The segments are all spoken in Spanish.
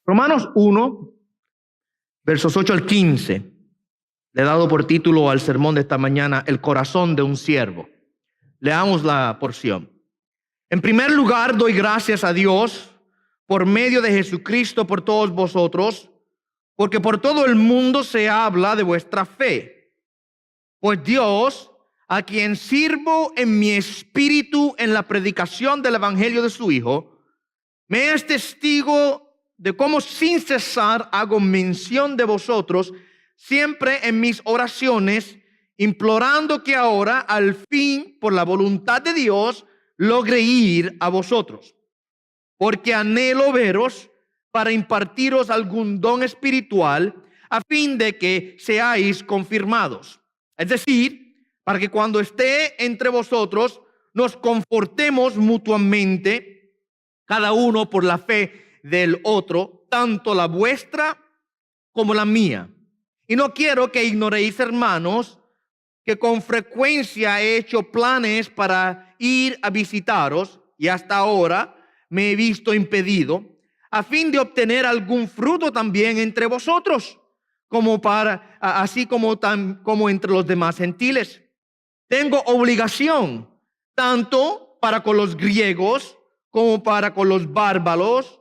Romanos 1, versos 8 al 15. Le he dado por título al sermón de esta mañana, El corazón de un siervo. Leamos la porción. En primer lugar, doy gracias a Dios por medio de Jesucristo por todos vosotros, porque por todo el mundo se habla de vuestra fe. Pues Dios, a quien sirvo en mi espíritu en la predicación del evangelio de su Hijo, me es testigo de cómo sin cesar hago mención de vosotros siempre en mis oraciones, implorando que ahora, al fin, por la voluntad de Dios, logre ir a vosotros. Porque anhelo veros para impartiros algún don espiritual, a fin de que seáis confirmados. Es decir, para que cuando esté entre vosotros, nos confortemos mutuamente, cada uno por la fe del otro, tanto la vuestra como la mía. Y no quiero que ignoréis, hermanos, que con frecuencia he hecho planes para ir a visitaros, y hasta ahora me he visto impedido, a fin de obtener algún fruto también entre vosotros, así como entre los demás gentiles. Tengo obligación, tanto para con los griegos, como para con los bárbaros,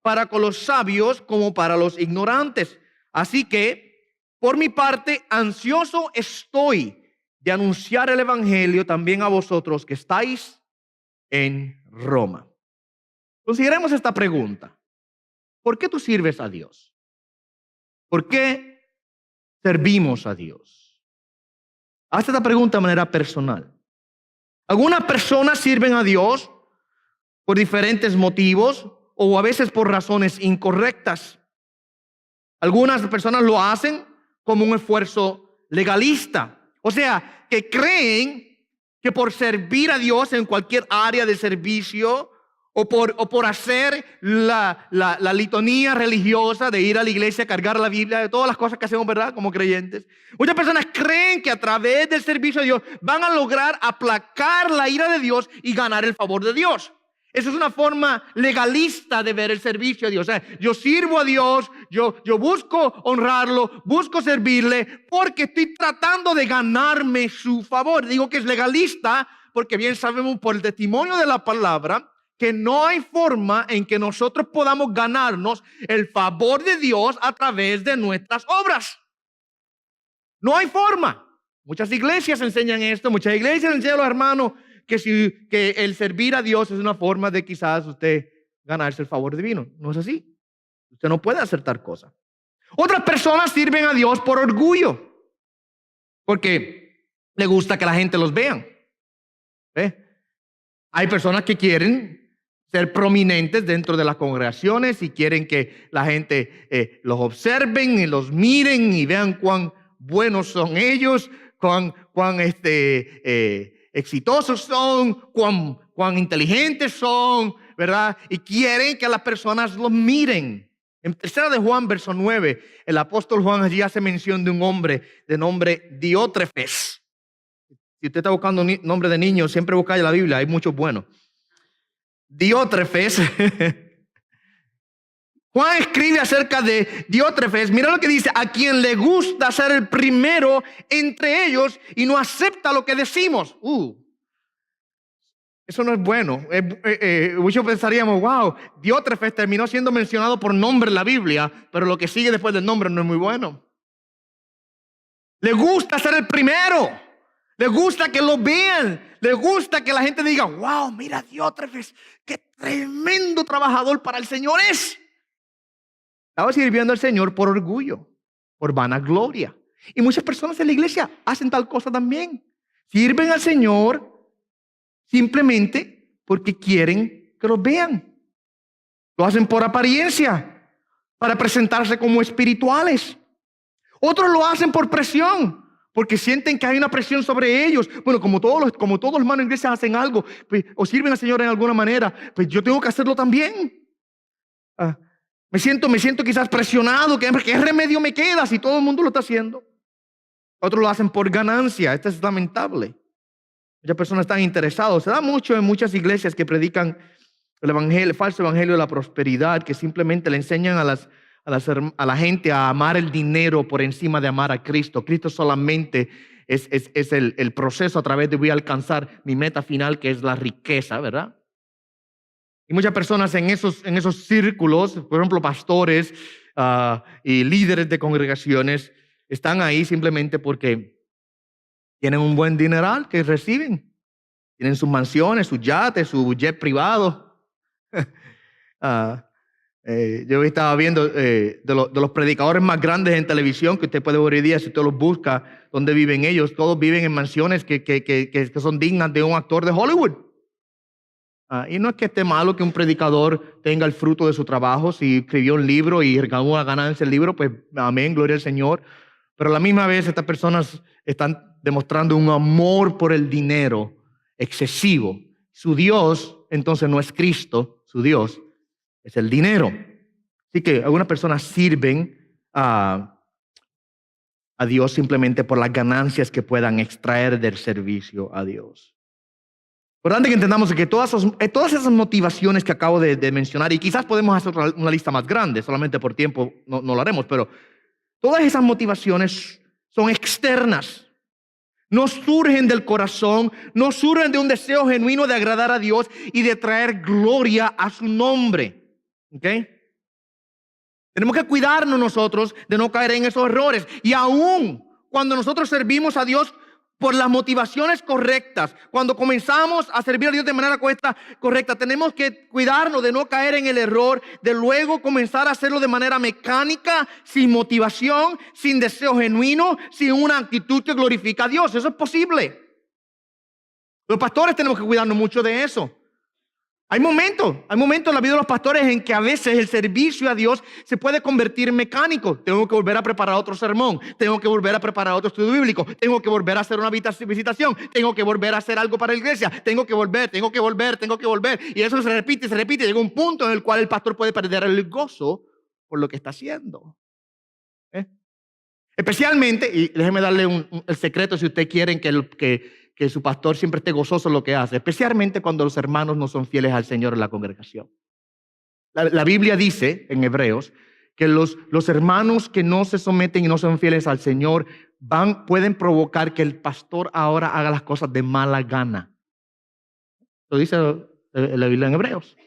para con los sabios, como para los ignorantes. Así que, por mi parte, ansioso estoy de anunciar el evangelio también a vosotros que estáis en Roma. Consideremos esta pregunta. ¿Por qué tú sirves a Dios? ¿Por qué servimos a Dios? Haz esta pregunta de manera personal. Algunas personas sirven a Dios por diferentes motivos o a veces por razones incorrectas. Algunas personas lo hacen como un esfuerzo legalista. O sea, que creen que por servir a Dios en cualquier área de servicio o por hacer la liturgia religiosa de ir a la iglesia, cargar la Biblia, de todas las cosas que hacemos, ¿verdad? Como creyentes. Muchas personas creen que a través del servicio a Dios van a lograr aplacar la ira de Dios y ganar el favor de Dios. Eso es una forma legalista de ver el servicio a Dios. O sea, yo sirvo a Dios, yo busco honrarlo, busco servirle, porque estoy tratando de ganarme su favor. Digo que es legalista porque bien sabemos por el testimonio de la palabra que no hay forma en que nosotros podamos ganarnos el favor de Dios a través de nuestras obras. No hay forma. Muchas iglesias enseñan esto, muchas iglesias enseñan a los hermanos que el servir a Dios es una forma de quizás usted ganarse el favor divino. No es así. Usted no puede hacer tal cosa. Otras personas sirven a Dios por orgullo, porque le gusta que la gente los vea. Hay personas que quieren ser prominentes dentro de las congregaciones y quieren que la gente los observen y los miren y vean cuán buenos son ellos, cuán exitosos son, cuán inteligentes son, ¿verdad? Y quieren que las personas los miren. En 3 de Juan, verso 9, el apóstol Juan allí hace mención de un hombre de nombre Diótrefes. Si usted está buscando nombre de niño, siempre busca en la Biblia, hay muchos buenos. Diótrefes. Juan escribe acerca de Diótrefes. Mira lo que dice: a quien le gusta ser el primero entre ellos y no acepta lo que decimos. Eso no es bueno. Muchos pensaríamos, wow, Diótrefes terminó siendo mencionado por nombre en la Biblia, pero lo que sigue después del nombre no es muy bueno. Le gusta ser el primero. Le gusta que lo vean. Le gusta que la gente diga, wow, mira Diótrefes, qué tremendo trabajador para el Señor es. Estaba sirviendo al Señor por orgullo, por vanagloria. Y muchas personas en la iglesia hacen tal cosa también. Sirven al Señor simplemente porque quieren que los vean. Lo hacen por apariencia, para presentarse como espirituales. Otros lo hacen por presión, porque sienten que hay una presión sobre ellos. Bueno, como todos los hermanos en iglesia hacen algo, pues, o sirven al Señor en alguna manera, pues yo tengo que hacerlo también. Me siento quizás presionado. ¿Qué remedio me queda si todo el mundo lo está haciendo? Otros lo hacen por ganancia. Esto es lamentable. Muchas personas están interesadas. Se da mucho en muchas iglesias que predican el falso evangelio de la prosperidad, que simplemente le enseñan a la gente a amar el dinero por encima de amar a Cristo. Cristo solamente es el proceso a través de voy a alcanzar mi meta final, que es la riqueza, ¿verdad? Y muchas personas en esos círculos, por ejemplo, pastores y líderes de congregaciones, están ahí simplemente porque tienen un buen dineral que reciben. Tienen sus mansiones, sus yates, su jet privado. Yo estaba viendo de los predicadores más grandes en televisión que usted puede ver hoy día, si usted los busca, dónde viven ellos. Todos viven en mansiones que son dignas de un actor de Hollywood. Y no es que esté malo que un predicador tenga el fruto de su trabajo. Si escribió un libro y ganó una ganancia el libro, pues amén, gloria al Señor. Pero a la misma vez estas personas están demostrando un amor por el dinero excesivo. Su Dios entonces no es Cristo, su Dios es el dinero. Así que algunas personas sirven a Dios simplemente por las ganancias que puedan extraer del servicio a Dios. Importante que entendamos que todas esas motivaciones que acabo de mencionar, y quizás podemos hacer una lista más grande, solamente por tiempo no lo haremos, pero todas esas motivaciones son externas. No surgen del corazón, no surgen de un deseo genuino de agradar a Dios y de traer gloria a su nombre. ¿Ok? Tenemos que cuidarnos nosotros de no caer en esos errores. Y aún cuando nosotros servimos a Dios por las motivaciones correctas, cuando comenzamos a servir a Dios de manera correcta, tenemos que cuidarnos de no caer en el error de luego comenzar a hacerlo de manera mecánica, sin motivación, sin deseo genuino, sin una actitud que glorifica a Dios. Eso es posible. Los pastores tenemos que cuidarnos mucho de eso. Hay momentos en la vida de los pastores en que a veces el servicio a Dios se puede convertir en mecánico. Tengo que volver a preparar otro sermón, tengo que volver a preparar otro estudio bíblico, tengo que volver a hacer una visitación, tengo que volver a hacer algo para la iglesia, tengo que volver. Y eso se repite. Llega un punto en el cual el pastor puede perder el gozo por lo que está haciendo. Especialmente, y déjeme darle el secreto si ustedes quieren que su pastor siempre esté gozoso en lo que hace, especialmente cuando los hermanos no son fieles al Señor en la congregación. La Biblia dice en Hebreos que los hermanos que no se someten y no son fieles al Señor pueden provocar que el pastor ahora haga las cosas de mala gana. Lo dice la Biblia en Hebreos.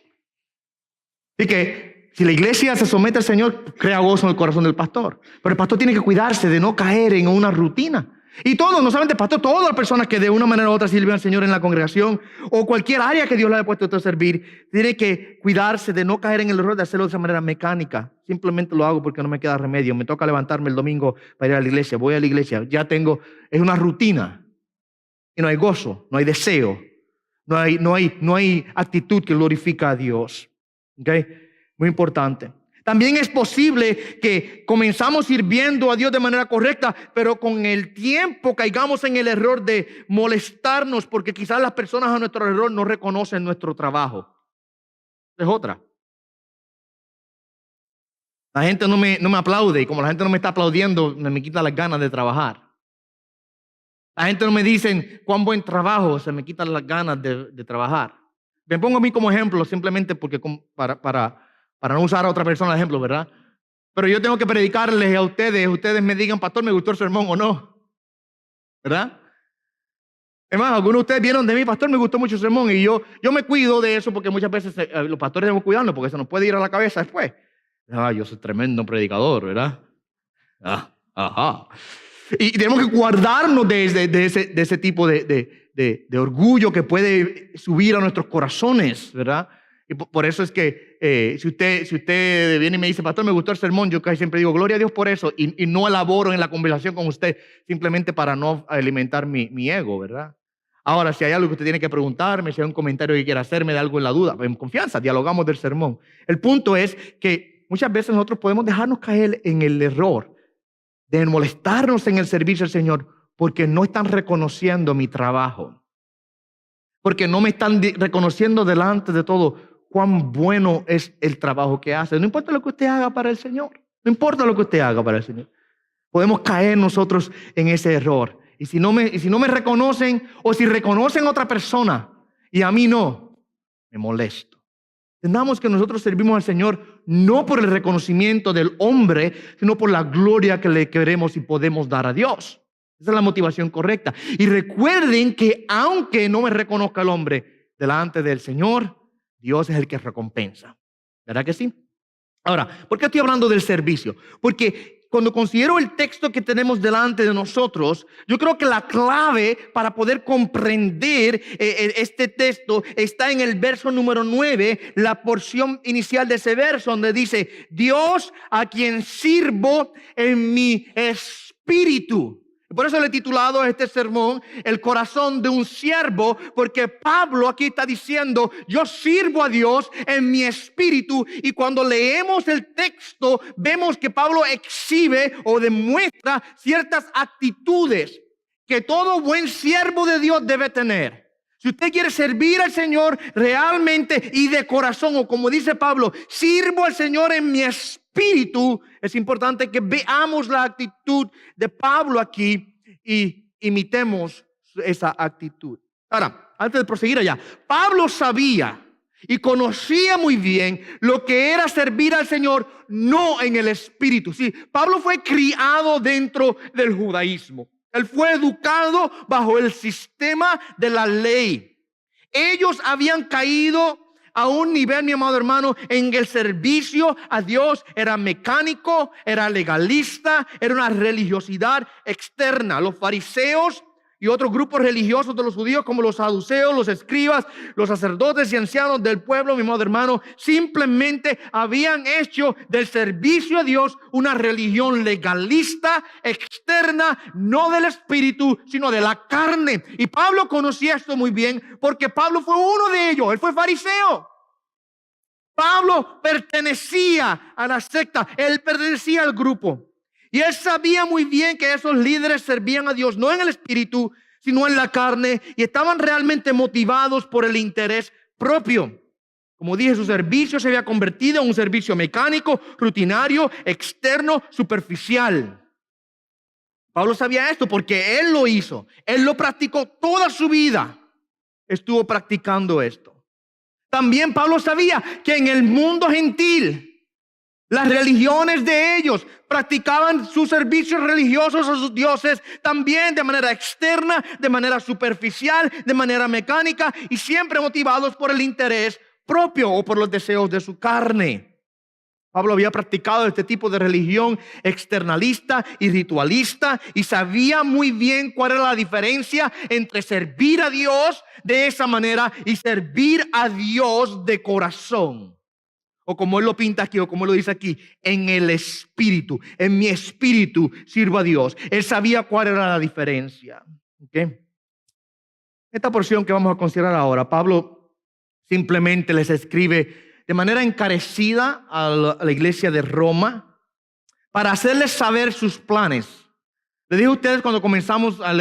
Así que si la iglesia se somete al Señor, crea gozo en el corazón del pastor. Pero el pastor tiene que cuidarse de no caer en una rutina. Y todos, no solamente el pastor, todas las personas que de una manera u otra sirven al Señor en la congregación o cualquier área que Dios le haya puesto a servir, tiene que cuidarse de no caer en el error de hacerlo de esa manera mecánica. Simplemente lo hago porque no me queda remedio. Me toca levantarme el domingo para ir a la iglesia. Voy a la iglesia. Es una rutina. Y no hay gozo, no hay deseo, no hay actitud que glorifica a Dios. ¿Okay? Muy importante. También es posible que comenzamos sirviendo a Dios de manera correcta, pero con el tiempo caigamos en el error de molestarnos porque quizás las personas a nuestro error no reconocen nuestro trabajo. Es otra. La gente no me aplaude y como la gente no me está aplaudiendo, me quita las ganas de trabajar. La gente no me dice cuán buen trabajo, se me quitan las ganas de trabajar. Me pongo a mí como ejemplo simplemente porque para no usar a otra persona de ejemplo, ¿verdad? Pero yo tengo que predicarles a ustedes me digan, pastor, ¿me gustó el sermón o no? ¿Verdad? Es más, algunos de ustedes vieron de mí, pastor, me gustó mucho el sermón, y yo me cuido de eso porque muchas veces los pastores debemos cuidarnos porque se nos puede ir a la cabeza después. Yo soy tremendo predicador, ¿verdad? Ajá. Y tenemos que guardarnos de ese tipo de orgullo que puede subir a nuestros corazones, ¿verdad? Y por eso es que si usted viene y me dice, pastor, me gustó el sermón, yo casi siempre digo, gloria a Dios por eso, y no elaboro en la conversación con usted simplemente para no alimentar mi ego, ¿verdad? Ahora, si hay algo que usted tiene que preguntarme, si hay un comentario que quiera hacerme de algo en la duda, en confianza, dialogamos del sermón. El punto es que muchas veces nosotros podemos dejarnos caer en el error de molestarnos en el servicio al Señor porque no están reconociendo mi trabajo, porque no me están reconociendo delante de todo cuán bueno es el trabajo que hace. No importa lo que usted haga para el Señor. No importa lo que usted haga para el Señor. Podemos caer nosotros en ese error. Y si no me reconocen, o si reconocen a otra persona y a mí no, me molesto. Entendamos que nosotros servimos al Señor no por el reconocimiento del hombre, sino por la gloria que le queremos y podemos dar a Dios. Esa es la motivación correcta. Y recuerden que aunque no me reconozca el hombre delante del Señor, Dios es el que recompensa. ¿Verdad que sí? Ahora, ¿por qué estoy hablando del servicio? Porque cuando considero el texto que tenemos delante de nosotros, yo creo que la clave para poder comprender este texto está en el verso número 9, la porción inicial de ese verso, donde dice: Dios a quien sirvo en mi espíritu. Por eso le he titulado a este sermón El corazón de un siervo, porque Pablo aquí está diciendo: yo sirvo a Dios en mi espíritu. Y cuando leemos el texto, vemos que Pablo exhibe o demuestra ciertas actitudes que todo buen siervo de Dios debe tener. Si usted quiere servir al Señor realmente y de corazón, o como dice Pablo, sirvo al Señor en mi espíritu, es importante que veamos la actitud de Pablo aquí y imitemos esa actitud. Ahora, antes de proseguir allá, Pablo sabía y conocía muy bien lo que era servir al Señor no en el espíritu. Sí, Pablo fue criado dentro del judaísmo. Él fue educado bajo el sistema de la ley. Ellos habían caído a un nivel, mi amado hermano, en el servicio a Dios era mecánico, era legalista, era una religiosidad externa. Los fariseos y otros grupos religiosos de los judíos, como los saduceos, los escribas, los sacerdotes y ancianos del pueblo, mi amado hermano, simplemente habían hecho del servicio a Dios una religión legalista, externa, no del espíritu, sino de la carne. Y Pablo conocía esto muy bien, porque Pablo fue uno de ellos. Él fue fariseo. Pablo pertenecía a la secta, él pertenecía al grupo. Y él sabía muy bien que esos líderes servían a Dios no en el espíritu, sino en la carne, y estaban realmente motivados por el interés propio. Como dije, su servicio se había convertido en un servicio mecánico, rutinario, externo, superficial. Pablo sabía esto porque él lo hizo, él lo practicó toda su vida, estuvo practicando esto. También Pablo sabía que en el mundo gentil, las religiones de ellos practicaban sus servicios religiosos a sus dioses también de manera externa, de manera superficial, de manera mecánica y siempre motivados por el interés propio o por los deseos de su carne. Pablo había practicado este tipo de religión externalista y ritualista y sabía muy bien cuál era la diferencia entre servir a Dios de esa manera y servir a Dios de corazón. O como él lo pinta aquí, o como él lo dice aquí, en el espíritu, en mi espíritu sirvo a Dios. Él sabía cuál era la diferencia. ¿Okay? Esta porción que vamos a considerar ahora, Pablo simplemente les escribe de manera encarecida a la iglesia de Roma para hacerles saber sus planes. Les dije a ustedes cuando comenzamos a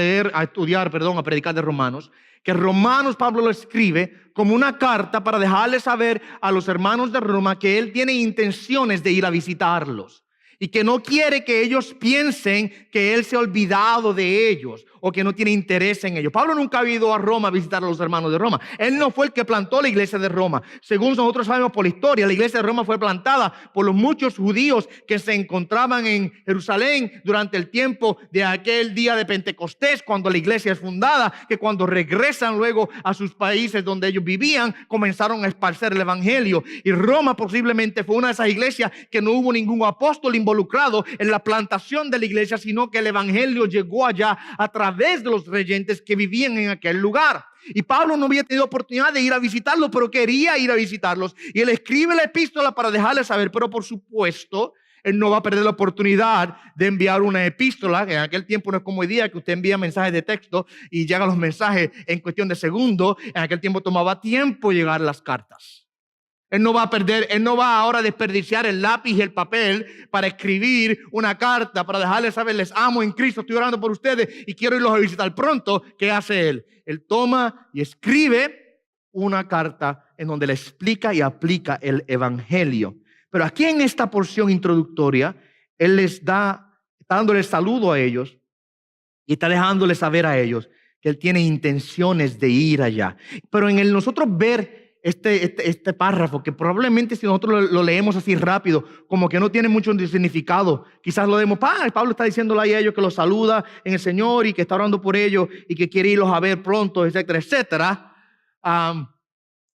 predicar de Romanos, que Romanos Pablo lo escribe como una carta para dejarles saber a los hermanos de Roma que él tiene intenciones de ir a visitarlos y que no quiere que ellos piensen que él se ha olvidado de ellos o que no tiene interés en ellos. Pablo nunca ha ido a Roma a visitar a los hermanos de Roma. Él no fue el que plantó la iglesia de Roma. Según nosotros sabemos por la historia, la iglesia de Roma fue plantada por los muchos judíos que se encontraban en Jerusalén durante el tiempo de aquel día de Pentecostés, cuando la iglesia es fundada, que cuando regresan luego a sus países donde ellos vivían, comenzaron a esparcer el evangelio. Y Roma posiblemente fue una de esas iglesias que no hubo ningún apóstol involucrado en la plantación de la iglesia, sino que el evangelio llegó allá a través de los creyentes que vivían en aquel lugar. Y Pablo no había tenido oportunidad de ir a visitarlos, pero quería ir a visitarlos. Y él escribe la epístola para dejarles saber, pero por supuesto, él no va a perder la oportunidad de enviar una epístola, que en aquel tiempo no es como hoy día que usted envía mensajes de texto y llegan los mensajes en cuestión de segundos. En aquel tiempo tomaba tiempo llegar las cartas. Él no va ahora a desperdiciar el lápiz y el papel para escribir una carta, para dejarles saber, les amo en Cristo, estoy orando por ustedes y quiero irlos a visitar pronto. ¿Qué hace él? Él toma y escribe una carta en donde le explica y aplica el evangelio. Pero aquí en esta porción introductoria, él está dándoles saludo a ellos y está dejándoles saber a ellos que él tiene intenciones de ir allá. Pero en nosotros ver este párrafo, que probablemente si nosotros lo leemos así rápido, como que no tiene mucho significado, quizás lo demos, Pablo está diciéndole ahí a ellos que los saluda en el Señor y que está orando por ellos y que quiere irlos a ver pronto, etcétera, etcétera.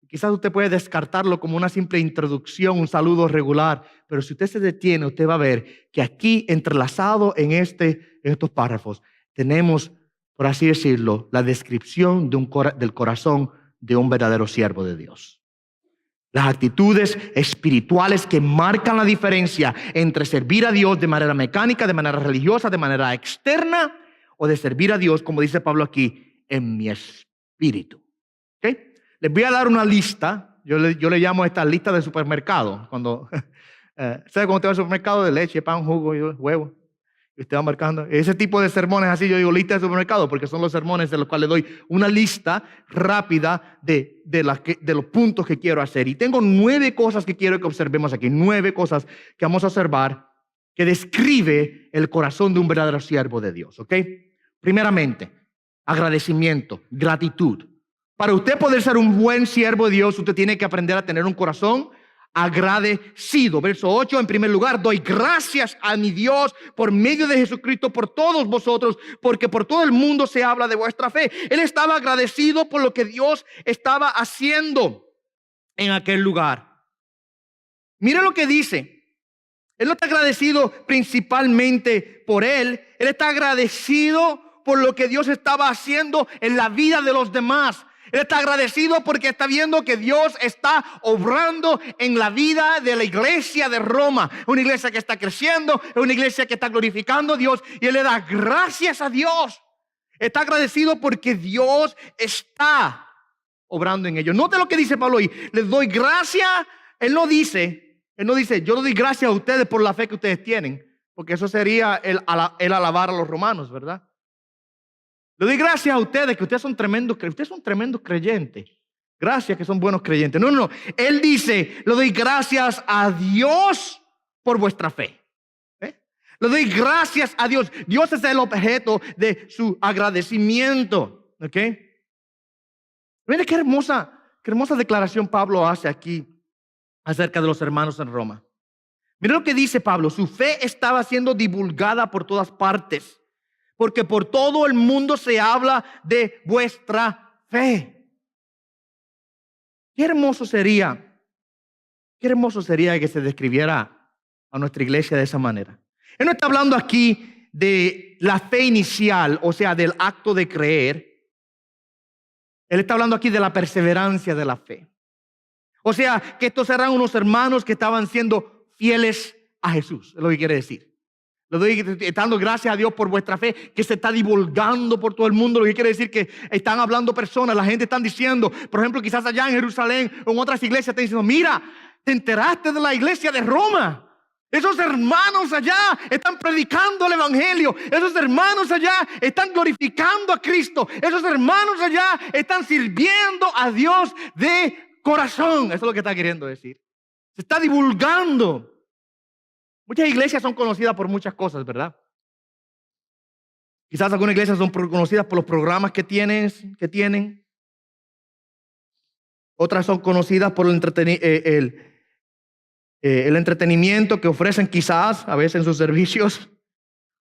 Quizás usted puede descartarlo como una simple introducción, un saludo regular, pero si usted se detiene, usted va a ver que aquí entrelazado en estos párrafos tenemos, por así decirlo, la descripción del corazón de un verdadero siervo de Dios. Las actitudes espirituales que marcan la diferencia entre servir a Dios de manera mecánica, de manera religiosa, de manera externa, o de servir a Dios, como dice Pablo aquí, en mi espíritu. ¿Okay? Les voy a dar una lista. Yo le llamo esta lista de supermercado. ¿Sabe cuando usted va al supermercado de leche, pan, jugo y huevo? Y usted va marcando. Ese tipo de sermones así, yo digo lista de supermercado, porque son los sermones de los cuales doy una lista rápida de los puntos que quiero hacer. Y tengo 9 cosas que quiero que observemos aquí. 9 cosas que vamos a observar que describe el corazón de un verdadero siervo de Dios. ¿Ok? Primeramente, agradecimiento, gratitud. Para usted poder ser un buen siervo de Dios, usted tiene que aprender a tener un corazón agradecido. Verso 8, en primer lugar, doy gracias a mi Dios por medio de Jesucristo por todos vosotros, porque por todo el mundo se habla de vuestra fe. Él estaba agradecido por lo que Dios estaba haciendo en aquel lugar. Mire lo que dice. Él no está agradecido principalmente por él está agradecido por lo que Dios estaba haciendo en la vida de los demás. Él está agradecido porque está viendo que Dios está obrando en la vida de la iglesia de Roma. Una iglesia que está creciendo, una iglesia que está glorificando a Dios. Y él le da gracias a Dios. Está agradecido porque Dios está obrando en ellos. Note lo que dice Pablo ahí. Les doy gracias. Él no dice, yo le doy gracias a ustedes por la fe que ustedes tienen. Porque eso sería el alabar a los romanos, ¿verdad? Le doy gracias a ustedes, que ustedes son tremendos creyentes. Gracias que son buenos creyentes. No. Él dice, le doy gracias a Dios por vuestra fe. Le doy gracias a Dios. Dios es el objeto de su agradecimiento. ¿Ok? Mire qué hermosa declaración Pablo hace aquí acerca de los hermanos en Roma. Mire lo que dice Pablo. Su fe estaba siendo divulgada por todas partes, porque por todo el mundo se habla de vuestra fe. Qué hermoso sería que se describiera a nuestra iglesia de esa manera. Él no está hablando aquí de la fe inicial, o sea, del acto de creer. Él está hablando aquí de la perseverancia de la fe. O sea, que estos eran unos hermanos que estaban siendo fieles a Jesús, es lo que quiere decir. Le doy dando gracias a Dios por vuestra fe que se está divulgando por todo el mundo. Lo que quiere decir que están hablando personas, la gente está diciendo, por ejemplo, quizás allá en Jerusalén o en otras iglesias están diciendo, mira, te enteraste de la iglesia de Roma. Esos hermanos allá están predicando el evangelio. Esos hermanos allá están glorificando a Cristo. Esos hermanos allá están sirviendo a Dios de corazón. Eso es lo que está queriendo decir. Se está divulgando. Muchas iglesias son conocidas por muchas cosas, ¿verdad? Quizás algunas iglesias son conocidas por los programas que tienen. Otras son conocidas por el entretenimiento que ofrecen quizás a veces en sus servicios,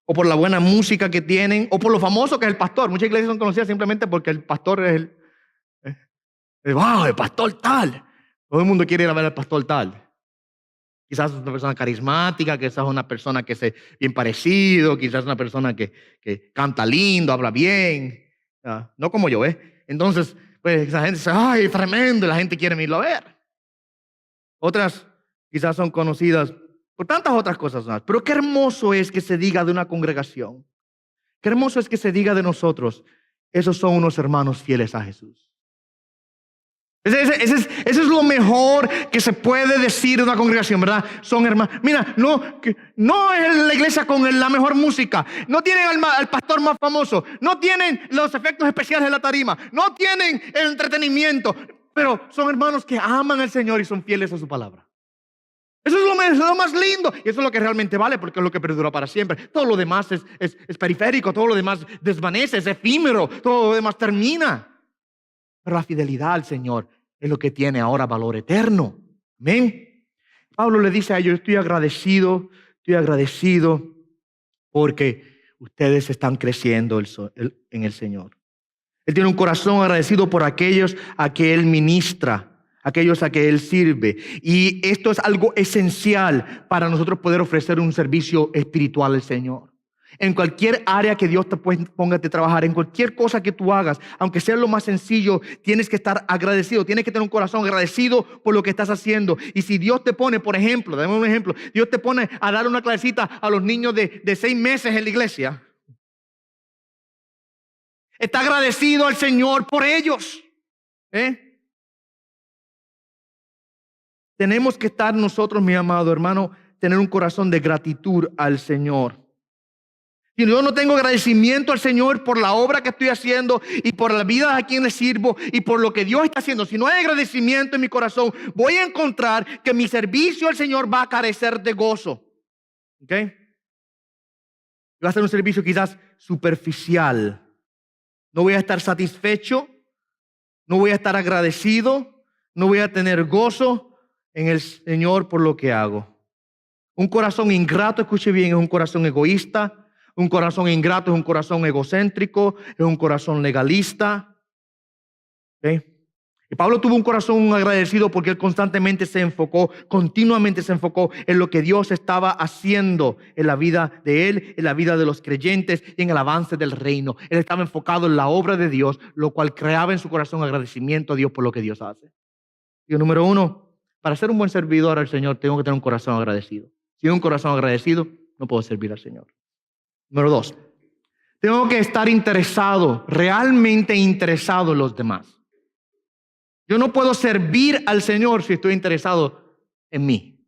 o por la buena música que tienen, o por lo famoso que es el pastor. Muchas iglesias son conocidas simplemente porque el pastor es el pastor tal. Todo el mundo quiere ir a ver al pastor tal. Quizás una persona carismática, quizás una persona que es bien parecido, quizás una persona que canta lindo, habla bien. No como yo, Entonces, pues esa gente dice, ¡ay, tremendo! Y la gente quiere irlo a ver. Otras quizás son conocidas por tantas otras cosas más. Pero qué hermoso es que se diga de una congregación. Qué hermoso es que se diga de nosotros, esos son unos hermanos fieles a Jesús. Eso es lo mejor que se puede decir de una congregación, ¿verdad? Son hermanos. Mira, no es la iglesia con la mejor música. No tienen al pastor más famoso. No tienen los efectos especiales de la tarima. No tienen el entretenimiento. Pero son hermanos que aman al Señor y son fieles a su palabra. Eso es lo más lindo. Y eso es lo que realmente vale, porque es lo que perdura para siempre. Todo lo demás es periférico. Todo lo demás desvanece, es efímero. Todo lo demás termina. Pero la fidelidad al Señor es lo que tiene ahora valor eterno. Amén. Pablo le dice a ellos, estoy agradecido porque ustedes están creciendo en el Señor. Él tiene un corazón agradecido por aquellos a que Él ministra, aquellos a que Él sirve. Y esto es algo esencial para nosotros poder ofrecer un servicio espiritual al Señor. En cualquier área que Dios te ponga a trabajar, en cualquier cosa que tú hagas, aunque sea lo más sencillo, tienes que estar agradecido, tienes que tener un corazón agradecido por lo que estás haciendo. Y si Dios te pone, por ejemplo, dame un ejemplo, Dios te pone a dar una clasecita a los niños de 6 meses en la iglesia, está agradecido al Señor por ellos. Tenemos que estar nosotros, mi amado hermano, tener un corazón de gratitud al Señor. Si yo no tengo agradecimiento al Señor por la obra que estoy haciendo y por la vida a quien le sirvo y por lo que Dios está haciendo, si no hay agradecimiento en mi corazón, voy a encontrar que mi servicio al Señor va a carecer de gozo. ¿Ok? Va a ser un servicio quizás superficial. No voy a estar satisfecho, no voy a estar agradecido, no voy a tener gozo en el Señor por lo que hago. Un corazón ingrato, escuche bien, es un corazón egoísta. Un corazón ingrato es un corazón egocéntrico, es un corazón legalista. ¿Okay? Y Pablo tuvo un corazón agradecido porque él continuamente se enfocó en lo que Dios estaba haciendo en la vida de él, en la vida de los creyentes y en el avance del reino. Él estaba enfocado en la obra de Dios, lo cual creaba en su corazón agradecimiento a Dios por lo que Dios hace. Y número 1, para ser un buen servidor al Señor, tengo que tener un corazón agradecido. Si tengo un corazón agradecido, no puedo servir al Señor. Número 2, tengo que estar interesado, realmente interesado en los demás. Yo no puedo servir al Señor si estoy interesado en mí.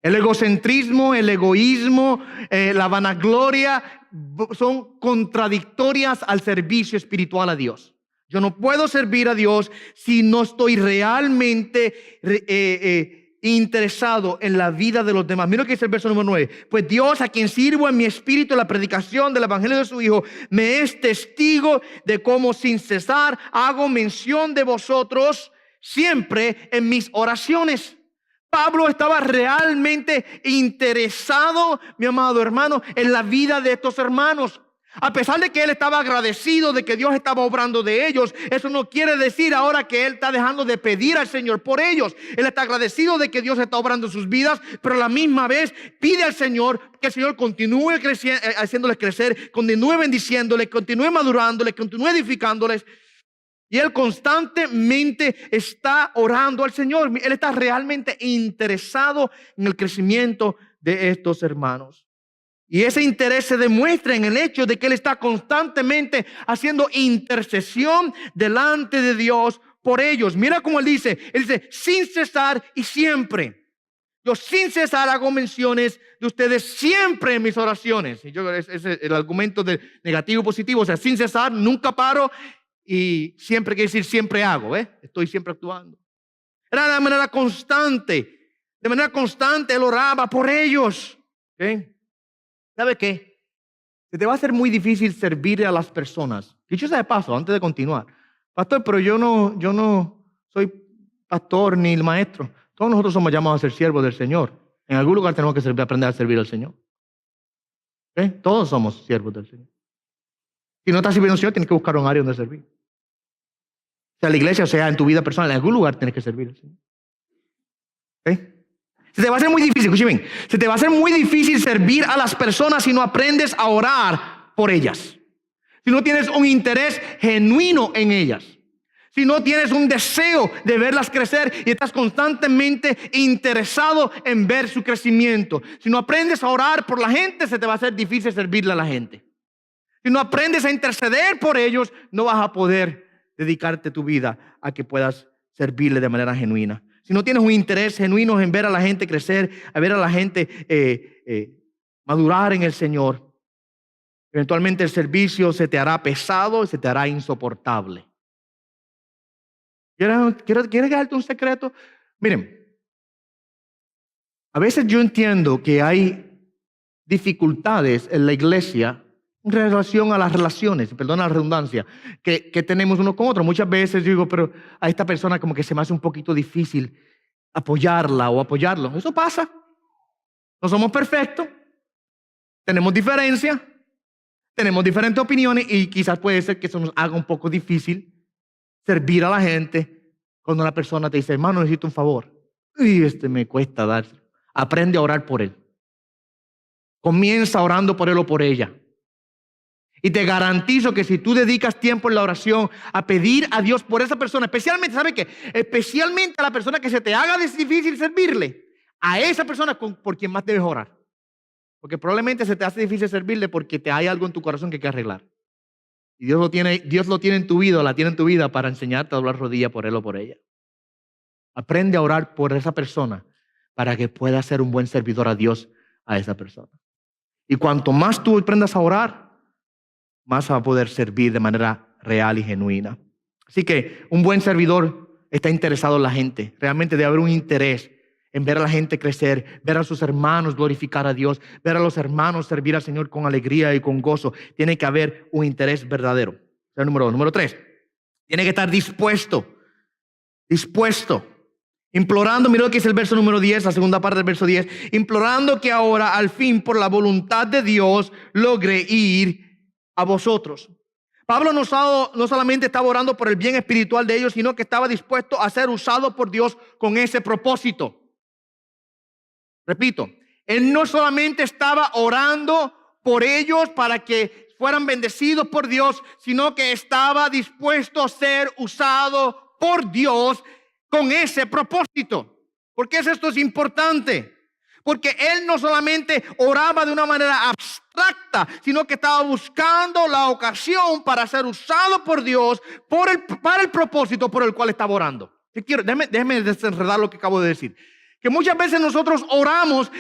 El egocentrismo, el egoísmo, la vanagloria son contradictorias al servicio espiritual a Dios. Yo no puedo servir a Dios si no estoy realmente interesado en la vida de los demás. Mira lo que dice el verso número 9. Pues Dios, a quien sirvo en mi espíritu en la predicación del evangelio de su Hijo, me es testigo de cómo sin cesar hago mención de vosotros siempre en mis oraciones. Pablo estaba realmente interesado, mi amado hermano, en la vida de estos hermanos. A pesar de que él estaba agradecido de que Dios estaba obrando de ellos, eso no quiere decir ahora que él está dejando de pedir al Señor por ellos. Él está agradecido de que Dios está obrando en sus vidas, pero a la misma vez pide al Señor que el Señor continúe haciéndoles crecer, continúe bendiciéndoles, continúe madurándoles, continúe edificándoles. Y él constantemente está orando al Señor. Él está realmente interesado en el crecimiento de estos hermanos. Y ese interés se demuestra en el hecho de que él está constantemente haciendo intercesión delante de Dios por ellos. Mira cómo él dice sin cesar y siempre. Yo sin cesar hago menciones de ustedes siempre en mis oraciones. Y ese es el argumento de negativo y positivo. O sea, sin cesar, nunca paro y siempre quiere decir siempre hago. Estoy siempre actuando. Era de manera constante. De manera constante él oraba por ellos. ¿Okay? ¿Sabe qué? Se te va a hacer muy difícil servir a las personas. Dicho sea de paso, antes de continuar. Pastor, pero yo no soy pastor ni el maestro. Todos nosotros somos llamados a ser siervos del Señor. En algún lugar tenemos que aprender a servir al Señor. Todos somos siervos del Señor. Si no estás sirviendo al Señor, tienes que buscar un área donde servir. Sea la iglesia, o sea en tu vida personal, en algún lugar tienes que servir al Señor. Se te va a hacer muy difícil, escuchen bien, se te va a hacer muy difícil servir a las personas si no aprendes a orar por ellas. Si no tienes un interés genuino en ellas. Si no tienes un deseo de verlas crecer y estás constantemente interesado en ver su crecimiento. Si no aprendes a orar por la gente, se te va a hacer difícil servirle a la gente. Si no aprendes a interceder por ellos, no vas a poder dedicarte tu vida a que puedas servirle de manera genuina. Si no tienes un interés genuino en ver a la gente crecer, a ver a la gente madurar en el Señor, eventualmente el servicio se te hará pesado y se te hará insoportable. ¿Quieres darte un secreto? Miren, a veces yo entiendo que hay dificultades en la iglesia en relación a las relaciones, perdona la redundancia, que tenemos uno con otro. Muchas veces yo digo, pero a esta persona como que se me hace un poquito difícil apoyarla o apoyarlo. Eso pasa. No somos perfectos. Tenemos diferencias. Tenemos diferentes opiniones y quizás puede ser que eso nos haga un poco difícil servir a la gente cuando una persona te dice, hermano, necesito un favor. Y me cuesta dárselo. Aprende a orar por él. Comienza orando por él o por ella. Y te garantizo que si tú dedicas tiempo en la oración a pedir a Dios por esa persona, especialmente, ¿sabe qué? Especialmente a la persona que se te haga difícil servirle, a esa persona por quien más debes orar. Porque probablemente se te hace difícil servirle porque hay algo en tu corazón que hay que arreglar. Y Dios lo tiene en tu vida, o la tiene en tu vida para enseñarte a doblar rodilla por él o por ella. Aprende a orar por esa persona para que pueda ser un buen servidor a Dios a esa persona. Y cuanto más tú aprendas a orar, más va a poder servir de manera real y genuina. Así que un buen servidor está interesado en la gente. Realmente debe haber un interés en ver a la gente crecer, ver a sus hermanos glorificar a Dios, ver a los hermanos servir al Señor con alegría y con gozo. Tiene que haber un interés verdadero. Ese es el número 2. Número 3, tiene que estar dispuesto. Implorando, mira lo que dice el verso número 10, la segunda parte del verso 10. Implorando que ahora, al fin, por la voluntad de Dios, logre ir a vosotros. Pablo no solamente estaba orando por el bien espiritual de ellos, sino que estaba dispuesto a ser usado por Dios con ese propósito. Repito, él no solamente estaba orando por ellos para que fueran bendecidos por Dios, sino que estaba dispuesto a ser usado por Dios con ese propósito. ¿Por qué esto es importante? Porque él no solamente oraba de una manera abstracta, sino que estaba buscando la ocasión para ser usado por Dios para el propósito por el cual estaba orando. Déjeme desenredar lo que acabo de decir. Que muchas veces nosotros oramos,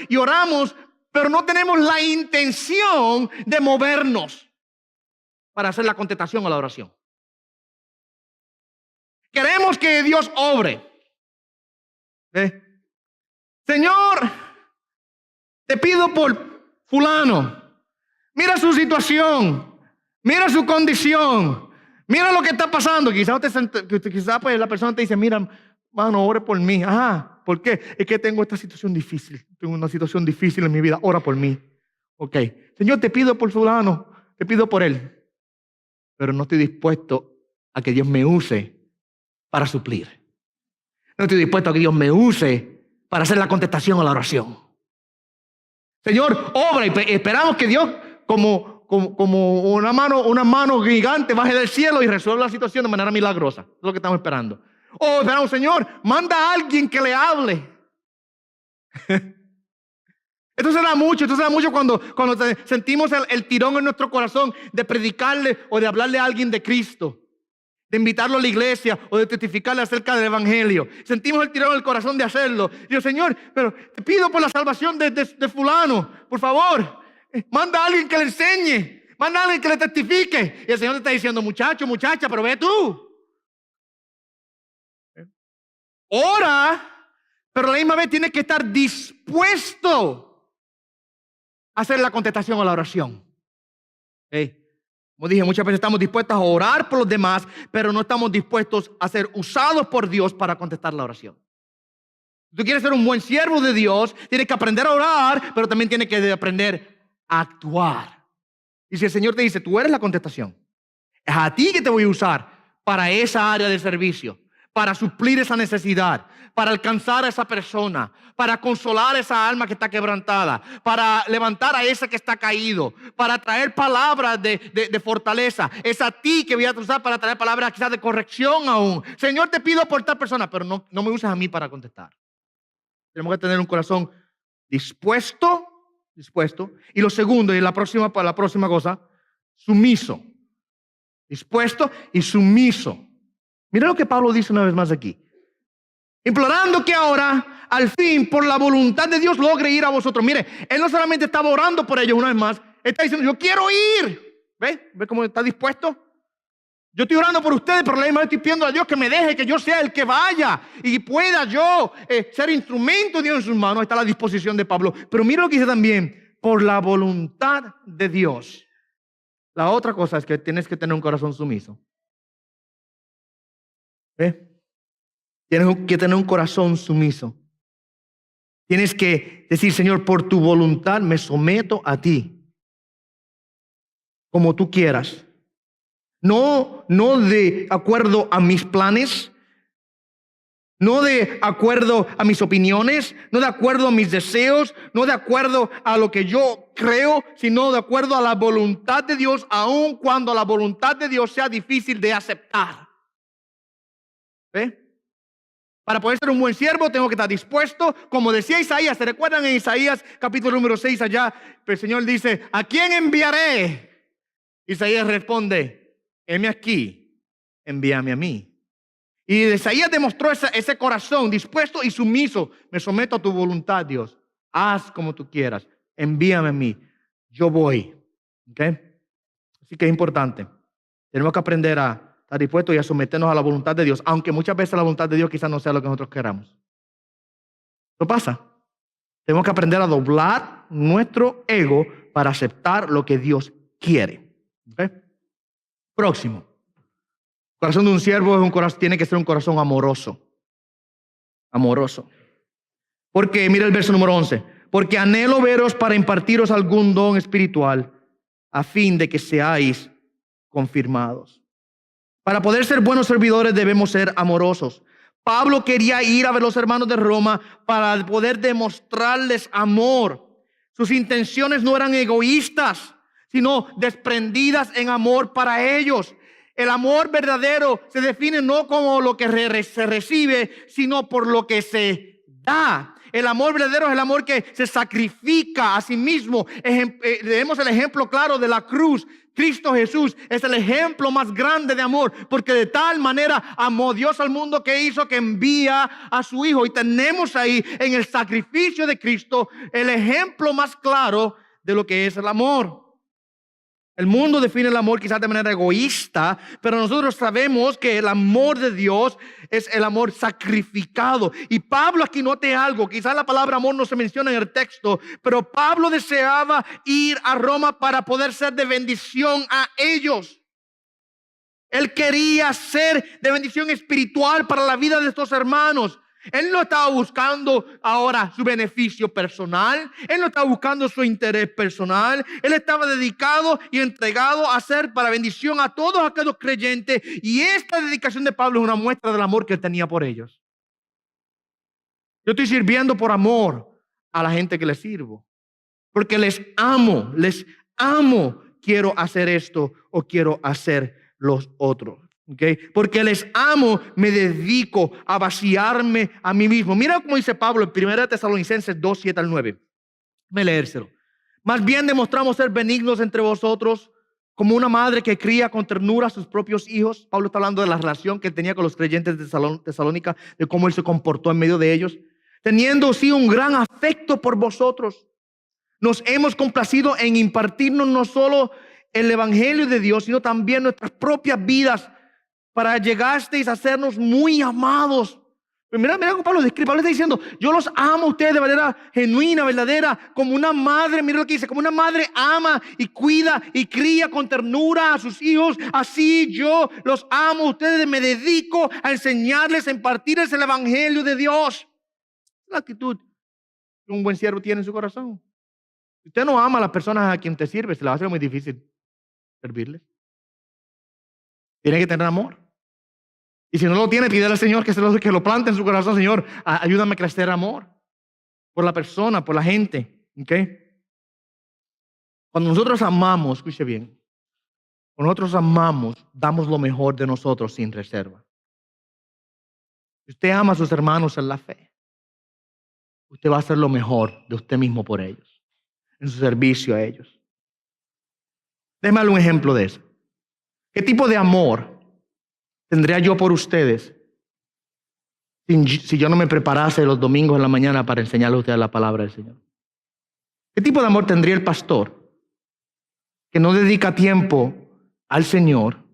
pero no tenemos la intención de movernos para hacer la contestación a la oración. Queremos que Dios obre. Señor, te pido por fulano. Mira su situación. Mira su condición. Mira lo que está pasando. Quizás pues, la persona te dice, mira, mano, ore por mí. Ajá. ¿Por qué? Es que tengo esta situación difícil. Tengo una situación difícil en mi vida. Ora por mí. Ok. Señor, te pido por fulano. Te pido por él. Pero no estoy dispuesto a que Dios me use para suplir. No estoy dispuesto a que Dios me use para hacer la contestación a la oración. Señor, obra y esperamos que Dios, como una mano gigante, baje del cielo y resuelva la situación de manera milagrosa. Es lo que estamos esperando. O esperamos, Señor, manda a alguien que le hable. Esto se da mucho cuando sentimos el tirón en nuestro corazón de predicarle o de hablarle a alguien de Cristo, de invitarlo a la iglesia o de testificarle acerca del evangelio. Sentimos el tirón en el corazón de hacerlo. Y yo, Señor, pero te pido por la salvación de fulano, por favor, manda a alguien que le enseñe, manda a alguien que le testifique. Y el Señor te está diciendo, muchacho, muchacha, pero ve tú. Ora, pero a la misma vez tienes que estar dispuesto a hacer la contestación a la oración. Como dije, muchas veces estamos dispuestos a orar por los demás, pero no estamos dispuestos a ser usados por Dios para contestar la oración. Si tú quieres ser un buen siervo de Dios, tienes que aprender a orar, pero también tienes que aprender a actuar. Y si el Señor te dice, tú eres la contestación, es a ti que te voy a usar para esa área de servicio, para suplir esa necesidad, para alcanzar a esa persona, para consolar a esa alma que está quebrantada, para levantar a ese que está caído, para traer palabras de fortaleza. Es a ti que voy a usar para traer palabras quizás de corrección aún. Señor, te pido por tal persona, pero no me uses a mí para contestar. Tenemos que tener un corazón dispuesto. Y lo segundo, y la próxima cosa, sumiso. Dispuesto y sumiso. Mira lo que Pablo dice una vez más aquí. Implorando que ahora, al fin, por la voluntad de Dios, logre ir a vosotros. Mire, él no solamente estaba orando por ellos una vez más, él está diciendo, yo quiero ir. ¿Ve cómo está dispuesto? Yo estoy orando por ustedes, pero la misma vez estoy pidiendo a Dios que me deje, que yo sea el que vaya y pueda yo ser instrumento de Dios en sus manos. Ahí está la disposición de Pablo. Pero mira lo que dice también, por la voluntad de Dios. La otra cosa es que tienes que tener un corazón sumiso. Tienes que tener un corazón sumiso. Tienes que decir, Señor, por tu voluntad me someto a ti, como tú quieras. No de acuerdo a mis planes, no de acuerdo a mis opiniones, no de acuerdo a mis deseos, no de acuerdo a lo que yo creo, sino de acuerdo a la voluntad de Dios, aun cuando la voluntad de Dios sea difícil de aceptar. Para poder ser un buen siervo tengo que estar dispuesto, como decía Isaías. ¿Se recuerdan en Isaías capítulo número 6 allá? El Señor dice, ¿a quién enviaré? Isaías responde, heme aquí, envíame a mí. Y Isaías demostró ese corazón dispuesto y sumiso. Me someto a tu voluntad, Dios. Haz como tú quieras. Envíame a mí. Yo voy. Así que es importante. Tenemos que aprender a estar dispuestos y a someternos a la voluntad de Dios, aunque muchas veces la voluntad de Dios quizás no sea lo que nosotros queramos. ¿Qué pasa? Tenemos que aprender a doblar nuestro ego para aceptar lo que Dios quiere. Próximo. El corazón de un siervo tiene que ser un corazón amoroso. Amoroso. Porque, mira el verso número 11. Porque anhelo veros para impartiros algún don espiritual, a fin de que seáis confirmados. Para poder ser buenos servidores debemos ser amorosos. Pablo quería ir a ver a los hermanos de Roma para poder demostrarles amor. Sus intenciones no eran egoístas, sino desprendidas en amor para ellos. El amor verdadero se define no como lo que se recibe, sino por lo que se da. El amor verdadero es el amor que se sacrifica a sí mismo. Vemos el ejemplo claro de la cruz. Cristo Jesús es el ejemplo más grande de amor, porque de tal manera amó Dios al mundo que hizo que envía a su Hijo. Y tenemos ahí en el sacrificio de Cristo el ejemplo más claro de lo que es el amor. El mundo define el amor quizás de manera egoísta, pero nosotros sabemos que el amor de Dios es el amor sacrificado. Y Pablo aquí note algo, quizás la palabra amor no se menciona en el texto, pero Pablo deseaba ir a Roma para poder ser de bendición a ellos. Él quería ser de bendición espiritual para la vida de estos hermanos. Él no estaba buscando ahora su beneficio personal. Él no estaba buscando su interés personal. Él estaba dedicado y entregado a ser para bendición a todos aquellos creyentes. Y esta dedicación de Pablo es una muestra del amor que él tenía por ellos. Yo estoy sirviendo por amor a la gente que les sirvo. Porque les amo. Quiero hacer esto o quiero hacer los otros. Porque les amo, me dedico a vaciarme a mí mismo. Mira cómo dice Pablo en 1 Tesalonicenses 2, 7 al 9. Déjame leérselo. Más bien demostramos ser benignos entre vosotros, como una madre que cría con ternura a sus propios hijos. Pablo está hablando de la relación que tenía con los creyentes de Tesalónica, de cómo él se comportó en medio de ellos. Teniendo sí un gran afecto por vosotros, nos hemos complacido en impartirnos no solo el evangelio de Dios, sino también nuestras propias vidas, para llegasteis a hacernos muy amados. Mira cómo Pablo describe. Pablo está diciendo, yo los amo a ustedes de manera genuina, verdadera, como una madre. Mira lo que dice, como una madre ama y cuida y cría con ternura a sus hijos. Así yo los amo a ustedes, me dedico a enseñarles, a impartirles el evangelio de Dios. La actitud que un buen siervo tiene en su corazón. Si usted no ama a las personas a quien te sirve, se le va a hacer muy difícil servirles. Tiene que tener amor. Y si no lo tiene, pídele al Señor que lo plante en su corazón. Señor, ayúdame a crecer amor por la persona, por la gente. Cuando nosotros amamos, escuche bien, cuando nosotros amamos, damos lo mejor de nosotros sin reserva. Si usted ama a sus hermanos en la fe, usted va a hacer lo mejor de usted mismo por ellos, en su servicio a ellos. Déjame darle un ejemplo de eso. ¿Qué tipo de amor tendría yo por ustedes si yo no me preparase los domingos en la mañana para enseñarle a ustedes la palabra del Señor? ¿Qué tipo de amor tendría el pastor que no dedica tiempo al Señor